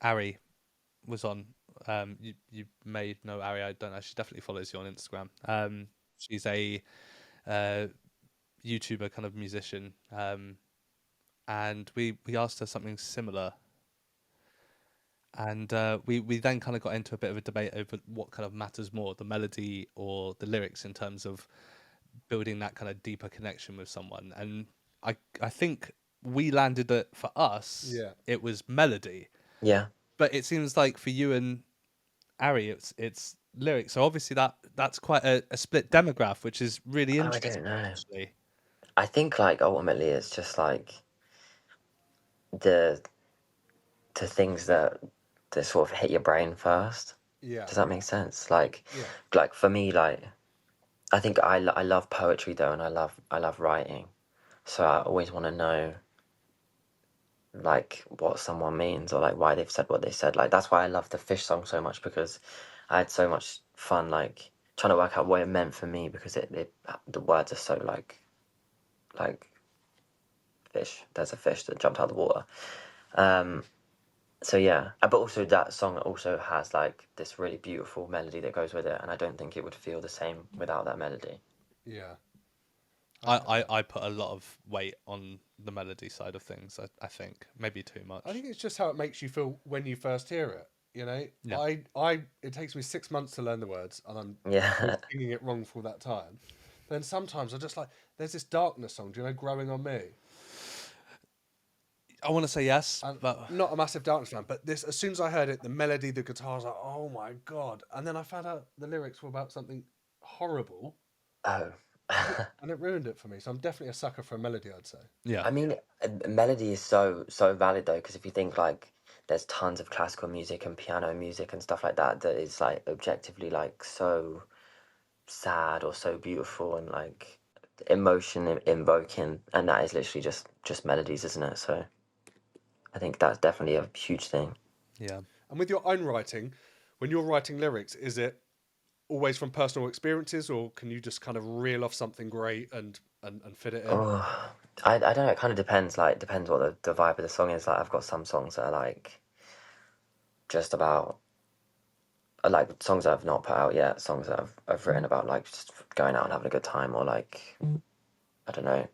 Ari was on. You may know Ari. I don't know. She definitely follows you on Instagram. She's a uh, YouTuber kind of musician. And we asked her something similar, and we then kind of got into a bit of a debate over what kind of matters more, the melody or the lyrics, in terms of building that kind of deeper connection with someone. And I think we landed that for us, Yeah. it was melody, Yeah. but it seems like for you and Ari, it's lyrics. So obviously that's quite a split demograph, which is really Oh, I interesting, don't know. actually. I think like ultimately it's just like the things that sort of hit your brain first. Yeah. Does that make sense? Yeah. Like for me, like I think I love poetry though, and I love writing. So I always want to know like what someone means, or like why they've said what they said. Like that's why I love the fish song so much, because I had so much fun like trying to work out what it meant for me, because it the words are so like fish. There's a fish that jumped out of the water. Um, so yeah, but also that song also has like this really beautiful melody that goes with it, and I don't think it would feel the same without that melody. Yeah. I I, get I, that. I put a lot of weight on the melody side of things. I think maybe too I much. think it's just how it makes you feel when you first hear it. You know, Yeah. it takes me 6 months to learn the words, and I'm still Yeah. singing it wrong for all that time. Then sometimes I just like, there's this darkness song. Do you know, "Growing on Me"? I want to say yes, And but not a massive darkness fan, but this, as soon as I heard it, the melody, the guitars, like, oh my god! And then I found out the lyrics were about something horrible, Oh. and it ruined it for me. So I'm definitely a sucker for a melody, I'd say. yeah, I mean, melody is so valid though, because if you think like there's tons of classical music and piano music and stuff like that that is like objectively like so sad or so beautiful and like emotion invoking, and that is literally just melodies, isn't it? So I think that's definitely a huge thing. yeah. And with your own writing, when you're writing lyrics, is it always from personal experiences, or can you just kind of reel off something great and fit it in? Oh, I don't know. It kind of depends. Like, depends what the vibe of the song is. Like, I've got some songs that are like just about like songs that I've not put out yet. Songs that I've written about like just going out and having a good time, or like I don't know.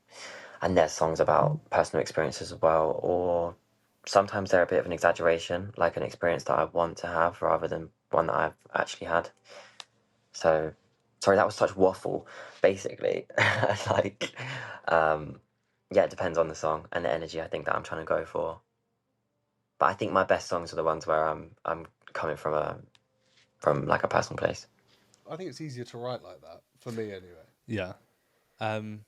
And there's songs about personal experiences as well, or sometimes they're a bit of an exaggeration, like an experience that I want to have rather than one that I've actually had. So Sorry, that was such waffle. Basically, like, yeah, it depends on the song and the energy I think that I'm trying to go for. But I think my best songs are the ones where I'm coming from like a personal place. I think it's easier to write like that for me anyway. Yeah. Um,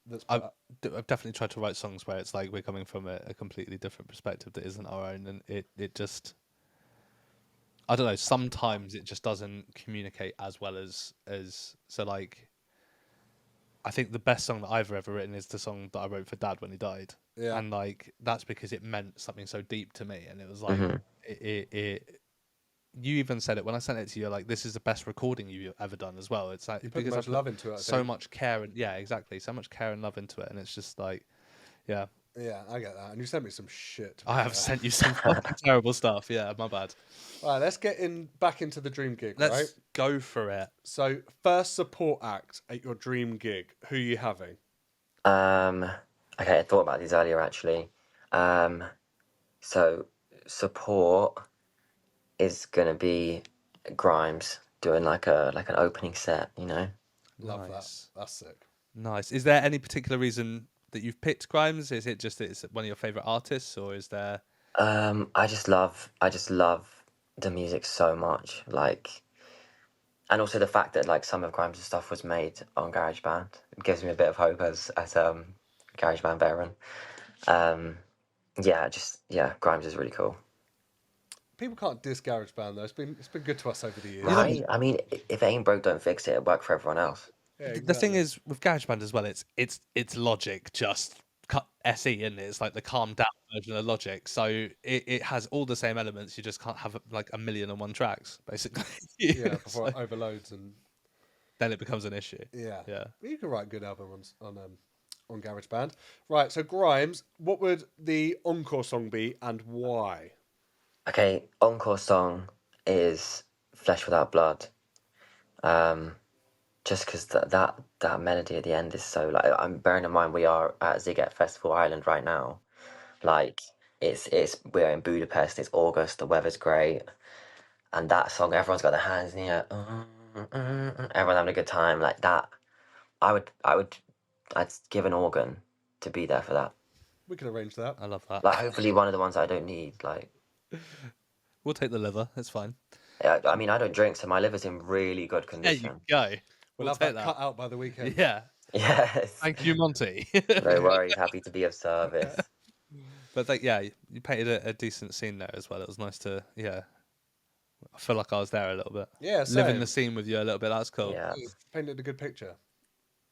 That's I've definitely tried to write songs where it's like we're coming from a completely different perspective that isn't our own, and it just, I don't know. Sometimes it just doesn't communicate as well as so like. I think the best song that I've ever written is the song that I wrote for Dad when he died, yeah. and like that's because it meant something so deep to me, and it was like it. You even said it when I sent it to you. Like, this is the best recording you've ever done as well. It's like You put because much I love into it. I so think. much care and yeah, exactly, so much care and love into it, and it's just like, yeah. Yeah, I get that. And you sent me some shit. to be I have fair. sent you some fucking terrible stuff. Yeah, my bad. All right, let's get back into the dream gig, Let's right? go for it. So, first support act at your dream gig. Who are you having? Okay, I thought about these earlier actually. So support is gonna be Grimes doing like an opening set, you know. Love Nice. that. That's sick. Nice. Is there any particular reason that you've picked Grimes? Is it just that it's one of your favorite artists, or is there? I just love the music so much, like, and also the fact that like some of Grimes' stuff was made on GarageBand. It gives me a bit of hope as GarageBand veteran. Yeah, Grimes is really cool. People can't diss GarageBand though. It's been good to us over the years. You know, Right? I mean, if it ain't broke, don't fix it. It worked for everyone else. Yeah, the exactly. thing is with GarageBand as well, it's Logic just cut SE in it. It's like the calmed down version of Logic, so it has all the same elements. You just can't have like 1,000,001 tracks basically. Yeah, before So it overloads and then it becomes an issue. yeah. Yeah. But you can write good albums on GarageBand. Right. So Grimes, what would the encore song be and why? Okay, encore song is Flesh Without Blood. Just because that melody at the end is so like, I'm bearing in mind we are at Ziget Festival Island right now. Like, it's we're in Budapest. It's August. The weather's great, and that song, everyone's got their hands in the air. Everyone having a good time like that. I'd give an organ to be there for that. We can arrange that. I love that. Like, hopefully one of the ones I don't need. Like, We'll take the liver. It's fine. I mean, I don't drink, so my liver's in really good There you condition. go. We'll have take that cut out by the weekend. Yeah. Yes. Thank you, Monty. No worries. Happy to be of service. But like, yeah, you painted a decent scene there as well. It was nice to, yeah. I feel like I was there a little bit. Yeah, Living same. the scene with you a little bit. That's cool. Yeah. You painted a good picture.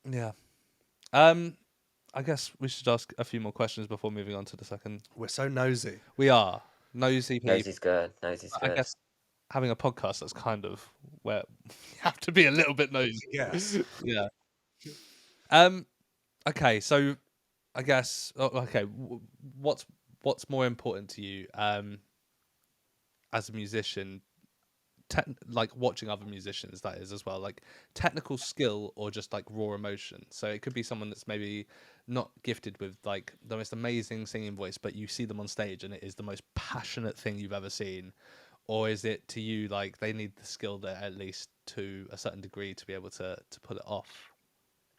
Yeah. I guess we should ask a few more questions before moving on to the second. We're so nosy. We are nosy people. Nosy's good. Nosy's I good. guess having a podcast, that's kind of where you have to be a little bit nosy. Yes. Yeah. Okay, so I guess okay, what's more important to you as a musician? Like watching other musicians, that is as well, like technical skill or just like raw emotion. So it could be someone that's maybe not gifted with like the most amazing singing voice, but you see them on stage and it is the most passionate thing you've ever seen. Or is it to you like they need the skill there at least to a certain degree to be able to pull it off?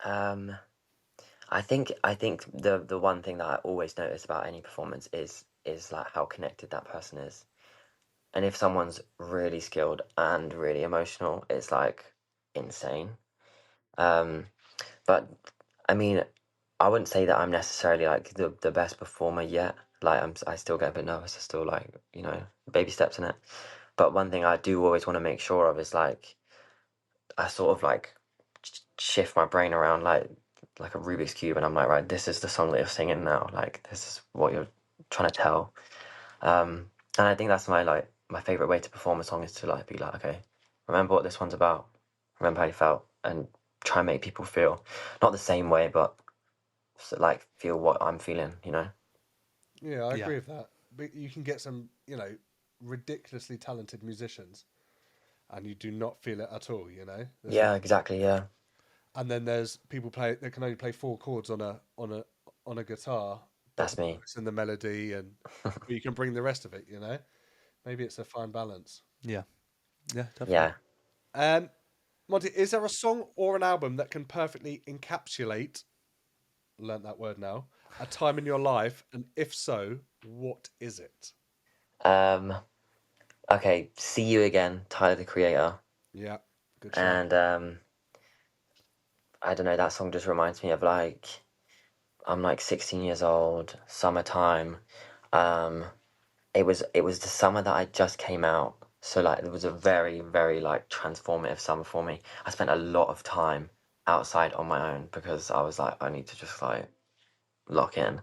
I think the one thing that I always notice about any performance is like how connected that person is. And if someone's really skilled and really emotional, it's like insane. But I mean, I wouldn't say that I'm necessarily like the best performer yet. Like, I still get a bit nervous. I still, like, baby steps in it. But one thing I do always want to make sure of is like I sort of like shift my brain around like a Rubik's cube, and I'm like, right, this is the song that you're singing now. Like, this is what you're trying to tell. And I think that's my favorite way to perform a song is to like be like, okay, remember what this one's about. Remember how you felt, and try and make people feel not the same way, but like feel what I'm feeling. Yeah, I Yeah. agree with that. But you can get some, ridiculously talented musicians, and you do not feel it at all. There's Yeah, exactly. Yeah. And then there's people that can only play 4 chords on a guitar. That's me. It's in the melody, and but you can bring the rest of it. Maybe it's a fine balance. Yeah, definitely. Yeah. Monty, is there a song or an album that can perfectly encapsulate, learnt that word now, a time in your life? And if so, what is it? Okay, See You Again, Tyler the Creator. Yeah, good shout. And I don't know, that song just reminds me of like, I'm like 16 years old, summertime. Um, it was the summer that I just came out. So like it was a very, very like transformative summer for me. I spent a lot of time outside on my own because I was like, I need to just like lock in.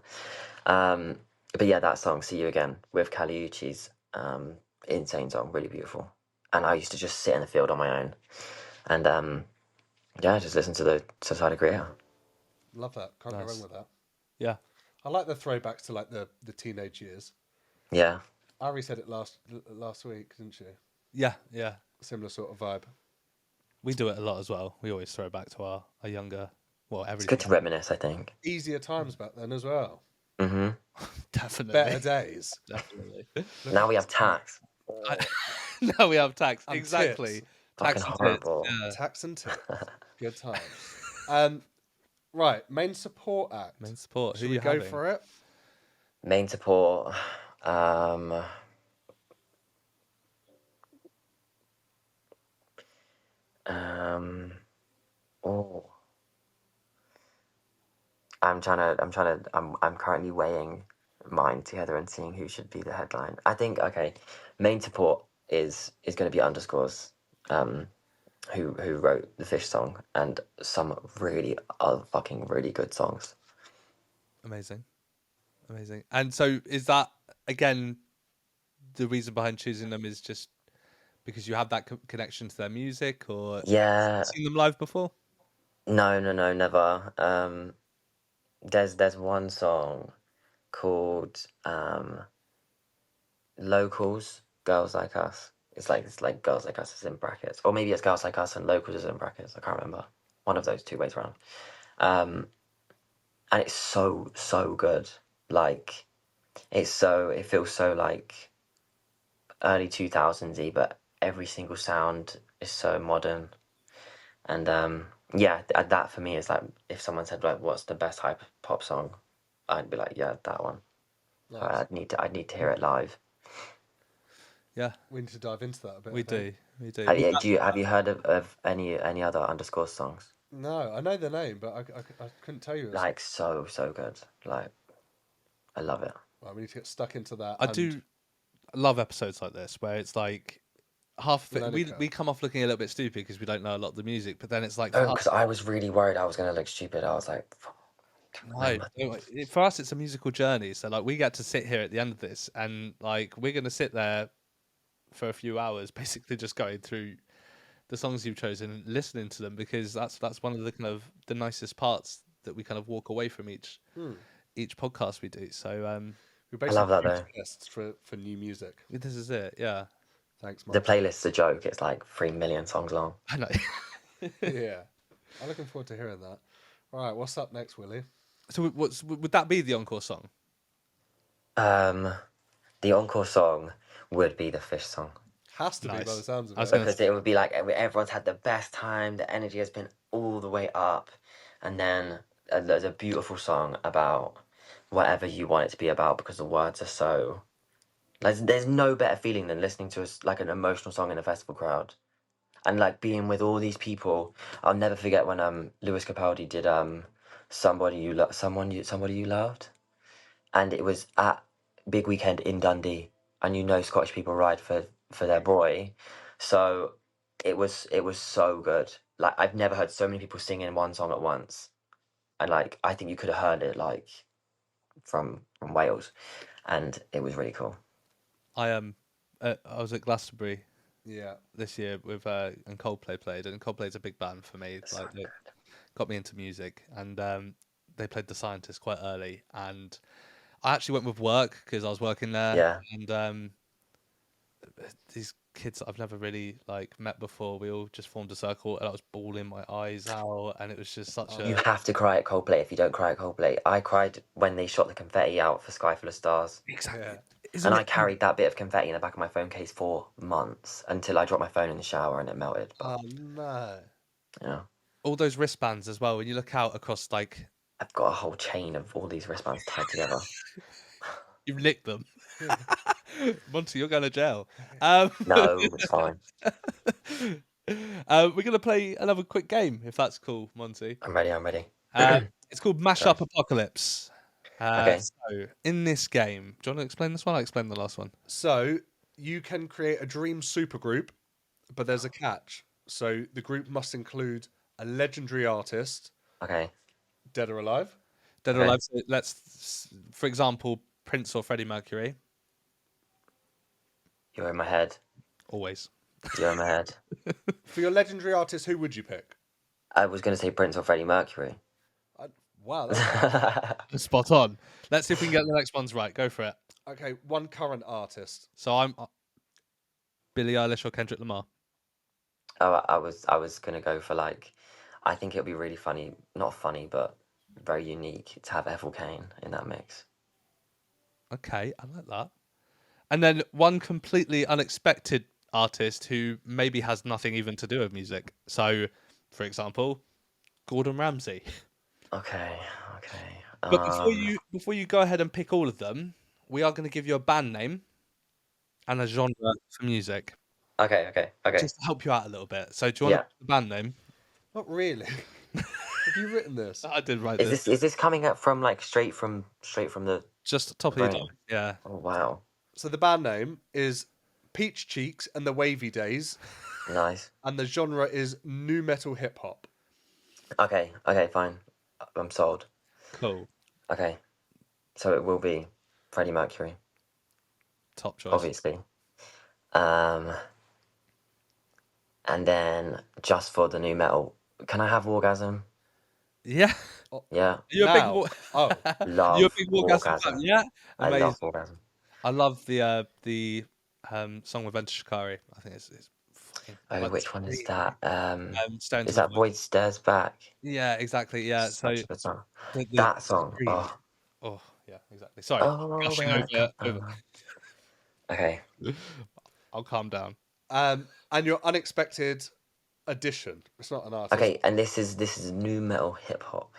Um, but yeah, that song, See You Again, with Kali Uchis, insane song, really beautiful. And I used to just sit in the field on my own and yeah, just listen to the Society Creator. Love that. Can't go Nice. wrong with that. Yeah. I like the throwbacks to like the teenage years. Yeah. Ari said it last week, didn't she? Yeah. Yeah. Similar sort of vibe. We do it a lot as well. We always throw back to our younger, well, It's everything. good to reminisce, I think. Easier times back then as well. Hmm. Definitely. Better days. Definitely. Now we have tax. Now we have tax. And Exactly. tits. Tax Fucking and tits. horrible. Yeah. Tax and tits. Good times. Right, main support act. Main support. Should Who we you go having? for it? Main support. Oh, I'm currently weighing mine together and seeing who should be the headline. I think, okay, main support is going to be Underscores, who wrote the Fish song and some really fucking really good songs. Amazing. Amazing. And so is that, again, the reason behind choosing them is just because you have that connection to their music, or Yeah, seen them live before? no, never. There's one song called Locals, Girls Like Us. It's like Girls Like Us is in brackets, or maybe it's Girls Like Us and Locals is in brackets. I can't remember. One of those two ways around. Um, and it's so good. Like it feels so like early 2000s-y, but every single sound is so modern. And yeah, that for me is like if someone said like, "What's the best hype pop song?" I'd be like, "Yeah, that one." Nice. I'd need to hear it live. Yeah, We need to dive into that a bit. we I think. do. We do. Have you heard of any other Underscore songs? No, I know the name, but I couldn't tell you. Like so good. Like I love it. Right, we need to get stuck into that. I do love episodes like this where it's like half of it, Learning curve. we come off looking a little bit stupid because we don't know a lot of the music, but then it's like Oh, because I was really worried I was gonna look stupid. I was like, no, for us it's a musical journey. So like we get to sit here at the end of this and like we're gonna sit there for a few hours basically just going through the songs you've chosen and listening to them, because that's one of the kind of the nicest parts that we kind of walk away from each podcast we do. So We're I basically love that though. tests for new music. this is it. Yeah. Thanks, The Mark. playlist's a joke. It's like 3 million songs long. I know. Yeah, I'm looking forward to hearing that. All right, what's up next, Willie? So would that be the encore song? The encore song would be the Fish song. Has to be by Nice. the sounds of I was it. gonna Because it would be like everyone's had the best time, the energy has been all the way up, and then there's a beautiful song about whatever you want it to be about, because the words are so like there's no better feeling than listening to like an emotional song in a festival crowd, and like being with all these people. I'll never forget when Lewis Capaldi did somebody you loved, and it was at Big Weekend in Dundee, and Scottish people ride for their boy, so it was so good. Like I've never heard so many people singing one song at once, and like I think you could have heard it like from Wales, and it was really cool. I was at Glastonbury Yeah, this year with and Coldplay played, and Coldplay's a big band for me. So Like they got me into music, and they played The Scientist quite early, and I actually went with work because I was working there, Yeah. and these kids that I've never really like met before, we all just formed a circle, and I was bawling my eyes out, and it was just such You a have to cry at Coldplay if you don't cry at Coldplay. I cried when they shot the confetti out for Sky Full of Stars. exactly. yeah. Isn't And I it? carried that bit of confetti in the back of my phone case for months until I dropped my phone in the shower and it melted. But Oh no. Yeah. All those wristbands as well. When you look out across, like, I've got a whole chain of all these wristbands tied together. you've nicked them. Monty, you're going to jail. No, it's fine. We're going to play another quick game, if that's cool, Monty. I'm ready. I'm ready. It's called Sorry. Mashup Apocalypse. Okay. So, in this game, do you want to explain this one? I'll explain the last one. So you can create a dream supergroup, but there's a catch. So the group must include a legendary artist, Okay. dead or alive. Dead or Okay. Alive. So let's, for example, Prince or Freddie Mercury. You're in my head. Always. You're in my head. For your legendary artist, who would you pick? I was going to say Prince or Freddie Mercury. Wow. That's... Spot on. Let's see if we can get the next ones right. Go for it. Okay, one current artist. So I'm Billie Eilish or Kendrick Lamar. Oh, I was gonna go for like, I think it'll be really funny, not funny, but very unique to have Ethel Cain in that mix. Okay, I like that. And then one completely unexpected artist who maybe has nothing even to do with music. So, for example, Gordon Ramsay. Okay. But before you go ahead and pick all of them, we are going to give you a band name and a genre for music, Okay. just to help you out a little bit. So, do you want Yeah. to pick the band name? Not really. Have you written this? I did write Is this. this coming up from like straight from the Just top of your brain? dome. Yeah. Oh wow. So the band name is Peach Cheeks and the Wavy Days, Nice. and the genre is nu metal hip hop. Okay, fine. I'm sold. Cool. Okay. So it will be Freddie Mercury, Top choice. obviously. And then just for the new metal, can I have Orgasm? Yeah. Yeah. You're a Now- big Oh, Love You're a big Orgasm Orgasm. fan. Yeah. I Amazing. love Orgasm. I love the song with Venture Shikari. I think it's fucking. Oh, like, which one is that? Stones Is of that the Void Stares Back? Yeah, exactly. Yeah. So Such a good song. the That song. scream. Oh. Oh, yeah, exactly. Sorry. Oh, Gushing over. Okay. I'll calm down. and your unexpected addition. It's not an artist. Okay, and this is new metal hip hop.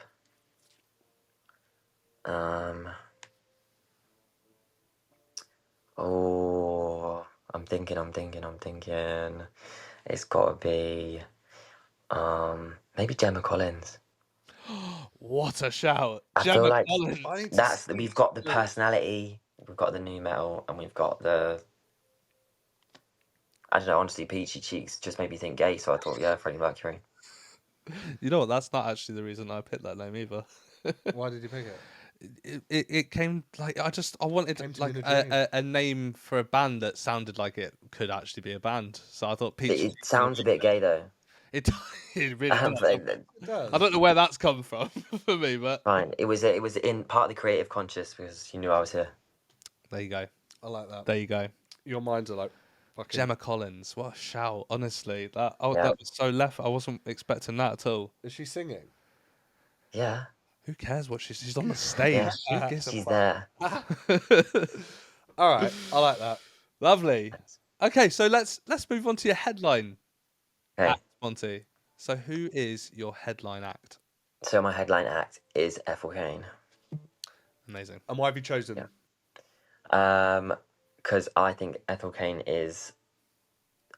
Oh, I'm thinking. It's gotta be maybe Gemma Collins. What a shout. I Gemma feel like Collins. we've got the personality, we've got the new metal, and we've got the, I don't know, honestly, Peachy Cheeks just made me think gay, so I thought, yeah, Freddie Mercury. You know what? That's not actually the reason I picked that name either. Why did you pick it? It came like I wanted Came to like me in a dream. a name for a band that sounded like it could actually be a band. So I thought Peach. It sounds a bit gay though. It really does. It does. I don't know where that's come from for me, but Fine. It was in part of the creative conscious because you knew I was here. there you go. I like that. There you go. Your minds are like fucking. Gemma Collins, what a shout! Honestly, Yeah. that was so left. I wasn't expecting that at all. Is she singing? Yeah. Who cares what she's on the stage? Yeah. Who gives a She's fuck? there. All right, I like that. Lovely. Okay, so let's move on to your headline Okay. act, Monty. So who is your headline act? So my headline act is Ethel Cain. Amazing. And why have you chosen? Yeah. Because I think Ethel Cain is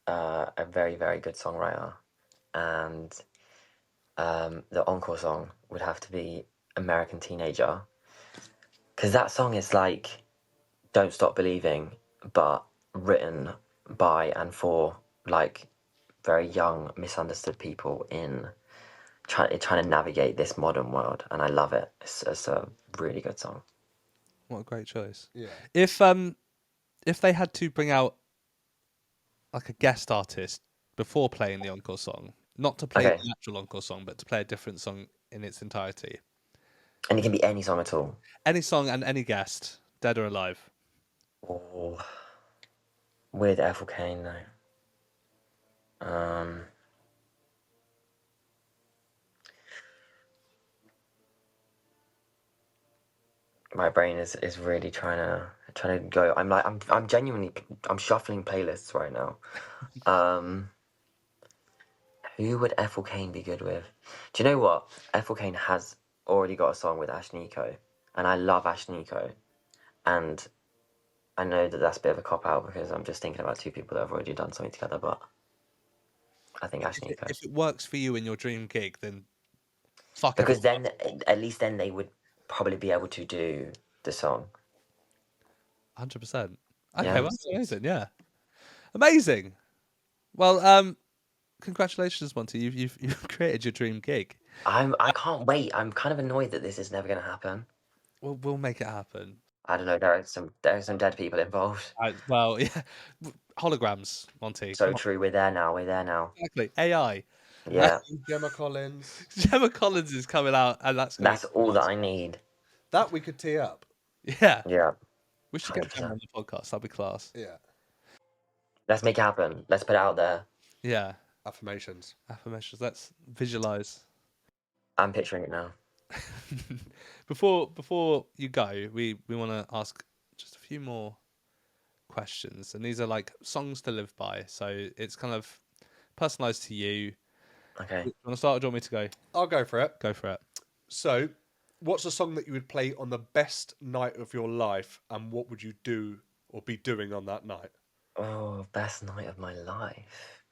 a very, very good songwriter, and the encore song would have to be American Teenager, because that song is like Don't Stop Believing, but written by and for like very young, misunderstood people in trying to navigate this modern world, and I love it. It's a really good song. What a great choice. Yeah. If they had to bring out like a guest artist before playing the encore song, not to play Okay. the actual encore song, but to play a different song in its entirety, And it can be any song at all. any song and any guest, dead or alive. Oh, with Ethel Cain though. My brain is really trying to go. I'm genuinely shuffling playlists right now. Who would Ethel Cain be good with? Do you know what? Ethel Cain has already got a song with Ash Nico, and I love Ash Nico. And I know that that's a bit of a cop out because I'm just thinking about two people that have already done something together, but I think Ash Nico. If it works for you in your dream gig, then fuck Because everyone. then, at least then they would probably be able to do the song. 100%. Okay, Yeah. well, that's amazing. Yeah, amazing. Well, congratulations, Monty. You've created your dream gig. I can't wait. I'm kind of annoyed that this is never going to happen. We'll make it happen. I don't know. There are some dead people involved. Well, yeah, holograms, Monty. So Come on. true. We're there now. We're there now. Exactly. AI. Yeah. Gemma Collins. Gemma Collins is coming out, and that's gonna That's be all that awesome. I need. That we could tee up. Yeah, Yeah. we should get Gemma 100%. on the podcast. That'd be class. Yeah. Let's make it happen. Let's put it out there. Yeah, Affirmations. affirmations. Let's visualize. I'm picturing it now. Before you go, we want to ask just a few more questions, and these are like songs to live by. So it's kind of personalized to you. Okay. You want to start, or do you want me to go? I'll go for it. Go for it. So, what's a song that you would play on the best night of your life, and what would you do or be doing on that night? Oh, best night of my life.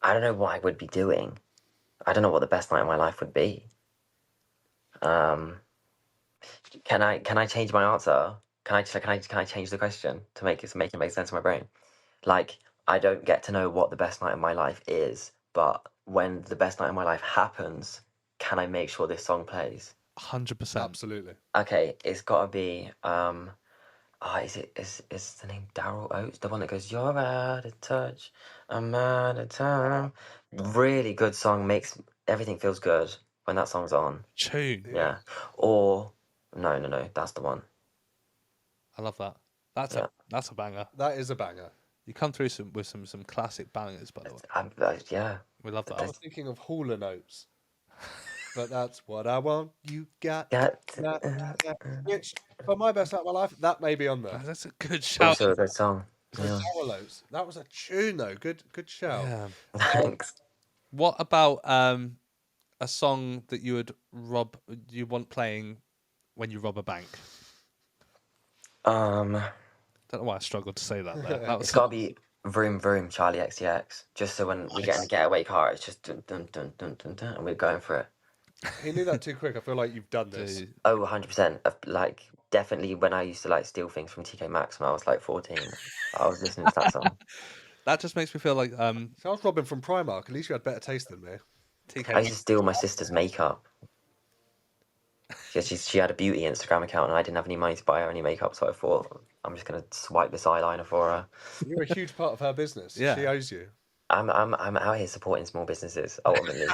I don't know what I would be doing. I don't know what the best night of my life would be. Can I change my answer? Can I change the question to make it make sense in my brain? Like, I don't get to know what the best night of my life is, but when the best night of my life happens, can I make sure this song plays? 100%. Absolutely. Okay, it's gotta be is the name Daryl Oates? The one that goes, "You're out of touch, I'm out of time." Really good song, makes everything feels good when that song's on. Tune. Yeah. Or no, that's the one. I love that. That's Yeah. a banger. That is a banger. You come through with some classic bangers, by the way. Yeah. We love I that. was thinking of Hula Notes. But that's what I want. You got That which for my best night of my life, that may be on there. That's a good shout. also a good song. So Yeah. Daryl Oates. That was a tune though. Good shout. Yeah. Thanks. What about a song that you want playing when you rob a bank? Um, Don't know why I struggled to say that there. That was it's gotta be Vroom Vroom, Charlie XCX. Just so when we get in the getaway car, it's just dun dun dun dun dun dun, and we're going for it. He knew that too quick. I feel like you've done this. Dude, Oh, 100%. Like, definitely when I used to like steal things from TK Maxx when I was like 14, I was listening to that song. that just makes me feel like So I was robbing from Primark. At least you had better taste than me. TK. I used to steal my sister's makeup. She had a beauty Instagram account and I didn't have any money to buy her any makeup, so I thought I'm just gonna swipe this eyeliner for her. You're a huge part of her business. Yeah. She owes you. I'm out here supporting small businesses ultimately.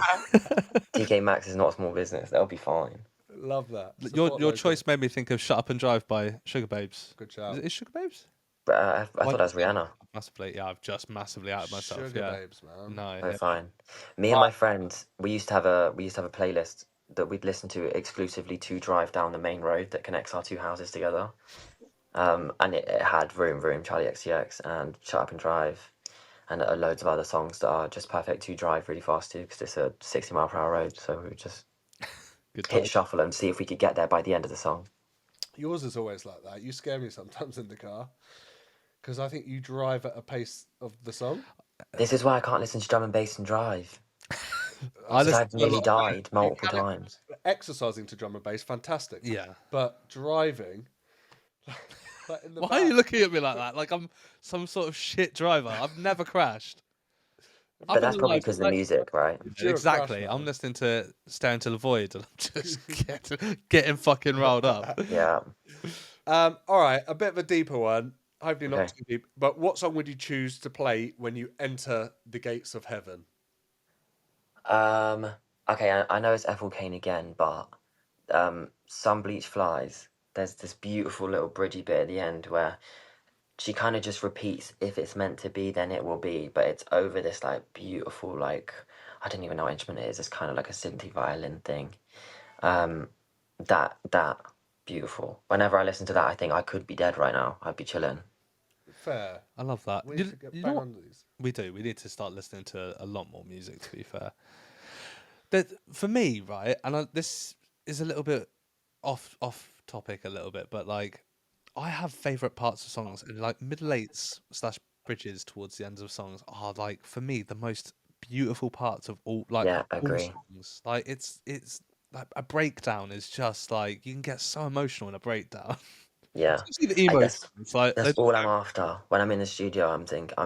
TK Maxx is not a small business. That'll be fine. Love that. Your Support local. choice made me think of "Shut Up and Drive" by Sugar Babes. Good shout. Is Sugar Babes? But I thought that was Rihanna. Massively, yeah. I've just massively outed myself. Sugar yeah. babes, man. No. Oh, Yeah. fine. Me and my friends, we used to have a playlist that we'd listen to exclusively to drive down the main road that connects our two houses together. And it had Vroom Vroom, Charlie XCX, and Shut Up and Drive, and loads of other songs that are just perfect to drive really fast to because it's a 60-mile-per-hour road. So we would just Good hit time. shuffle and see if we could get there by the end of the song. Yours is always like that. You scare me sometimes in the car because I think you drive at a pace of the song. This is why I can't listen to drum and bass and drive. I Because listen I've to a nearly lot- died multiple times. Exercising to drum and bass, fantastic. Yeah. But driving, like in the Why are you back- looking at me like that? Like I'm some sort of shit driver. I've never crashed. But that's probably because of the music, right? You're a Exactly. crash I'm man. listening to Staring to the Void and I'm just getting fucking riled up. Yeah. All right, a bit of a deeper one. Hopefully not Okay. too deep. But what song would you choose to play when you enter the gates of heaven? Okay, I know it's Ethel Cain again, but Some Bleach Flies, there's this beautiful little bridgy bit at the end where she kind of just repeats, if it's meant to be, then it will be, but it's over this like beautiful, like, I don't even know what instrument it is, it's kind of like a synthy violin thing. That beautiful. Whenever I listen to that, I think I could be dead right now. I'd be chilling. fair. I love that. We need to get You know bang what? on these. We do. We need to start listening to a lot more music. To be fair, for me, right, and this is a little bit off topic a little bit, but like I have favorite parts of songs, and like middle eights slash bridges towards the ends of songs are like for me the most beautiful parts of all Yeah, all agree. songs. Like it's like a breakdown is just like you can get so emotional in a breakdown. Yeah. Especially the emo That's songs. Like that's all I'm after. When I'm in the studio, I'm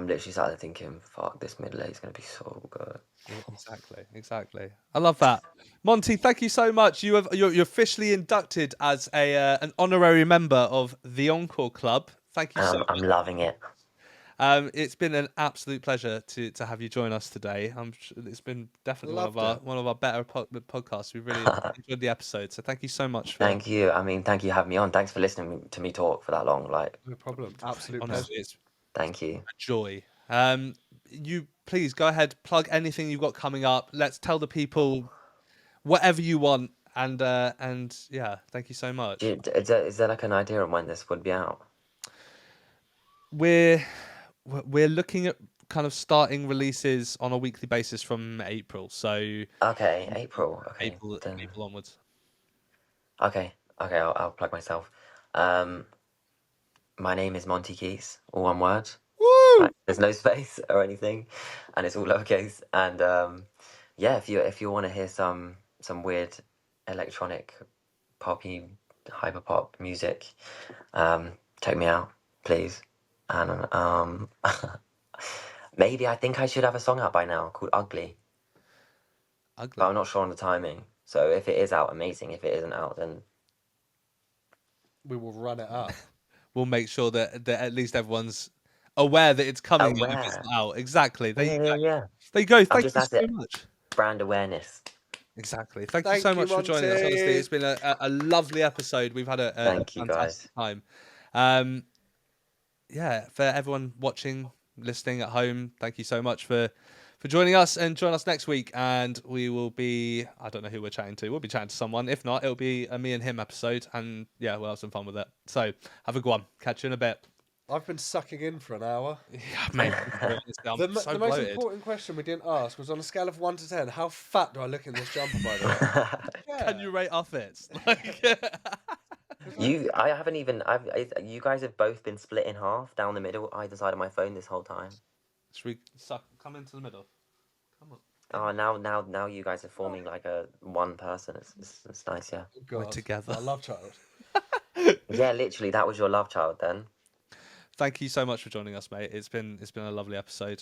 literally sat there thinking, fuck, this middle eight is gonna be so good. yeah, exactly. I love that. Monty, thank you so much. You're officially inducted as a an honorary member of the Encore Club. Thank you so I'm loving it. It's been an absolute pleasure to have you join us today. It's been definitely Loved it. one of our better podcasts. We really enjoyed the episode, so thank you so much for Thank you. I mean, thank you for having me on. Thanks for listening to me talk for that long. Like, No problem. Absolute honestly, pleasure. it's thank you. a joy. You please go ahead, plug anything you've got coming up. Let's tell the people whatever you want, and yeah, thank you so much. Is there like an idea on when this would be out? We're we're looking at kind of starting releases on a weekly basis from April, so Okay, April. Okay, then. April onwards. Okay, okay. I'll plug myself. Um, my name is Monty Keates, all one word. Woo! Like, there's no space or anything, and it's all lowercase. And yeah, if you want to hear some weird electronic, poppy, hyper pop music, check me out, please. And maybe I think I should have a song out by now called Ugly, but Ugly. I'm not sure on the timing. So if it is out, amazing. If it isn't out, then We will run it up. We'll make sure that at least everyone's aware that it's coming and if it's aware. not out. Exactly. There you Yeah, go. yeah, yeah. There you go. I'm Thank just you at so it. much. Brand awareness. Exactly. Thank you so Thank you, much for joining us. Honestly, Monty. it's been a lovely episode. We've had a Thank you, guys. fantastic time. Um, yeah, for everyone watching, listening at home, thank you so much for joining us, and join us next week. And we will be, I don't know who we're chatting to. We'll be chatting to someone. If not, it'll be a me and him episode. And yeah, we'll have some fun with it. So have a good one. Catch you in a bit. I've been sucking in for an hour. Yeah, mate. I'm so The most bloated. important question we didn't ask was on a scale of 1 to 10, how fat do I look in this jumper, by the way? Yeah. Can you rate our fits? Like, I haven't even. You guys have both been split in half down the middle, either side of my phone this whole time. should we come into the middle? Come on. Oh, now you guys are forming like a one person. It's nice, yeah. We're God, together. my love child. Yeah, literally, that was your love child then. Thank you so much for joining us, mate. It's been a lovely episode.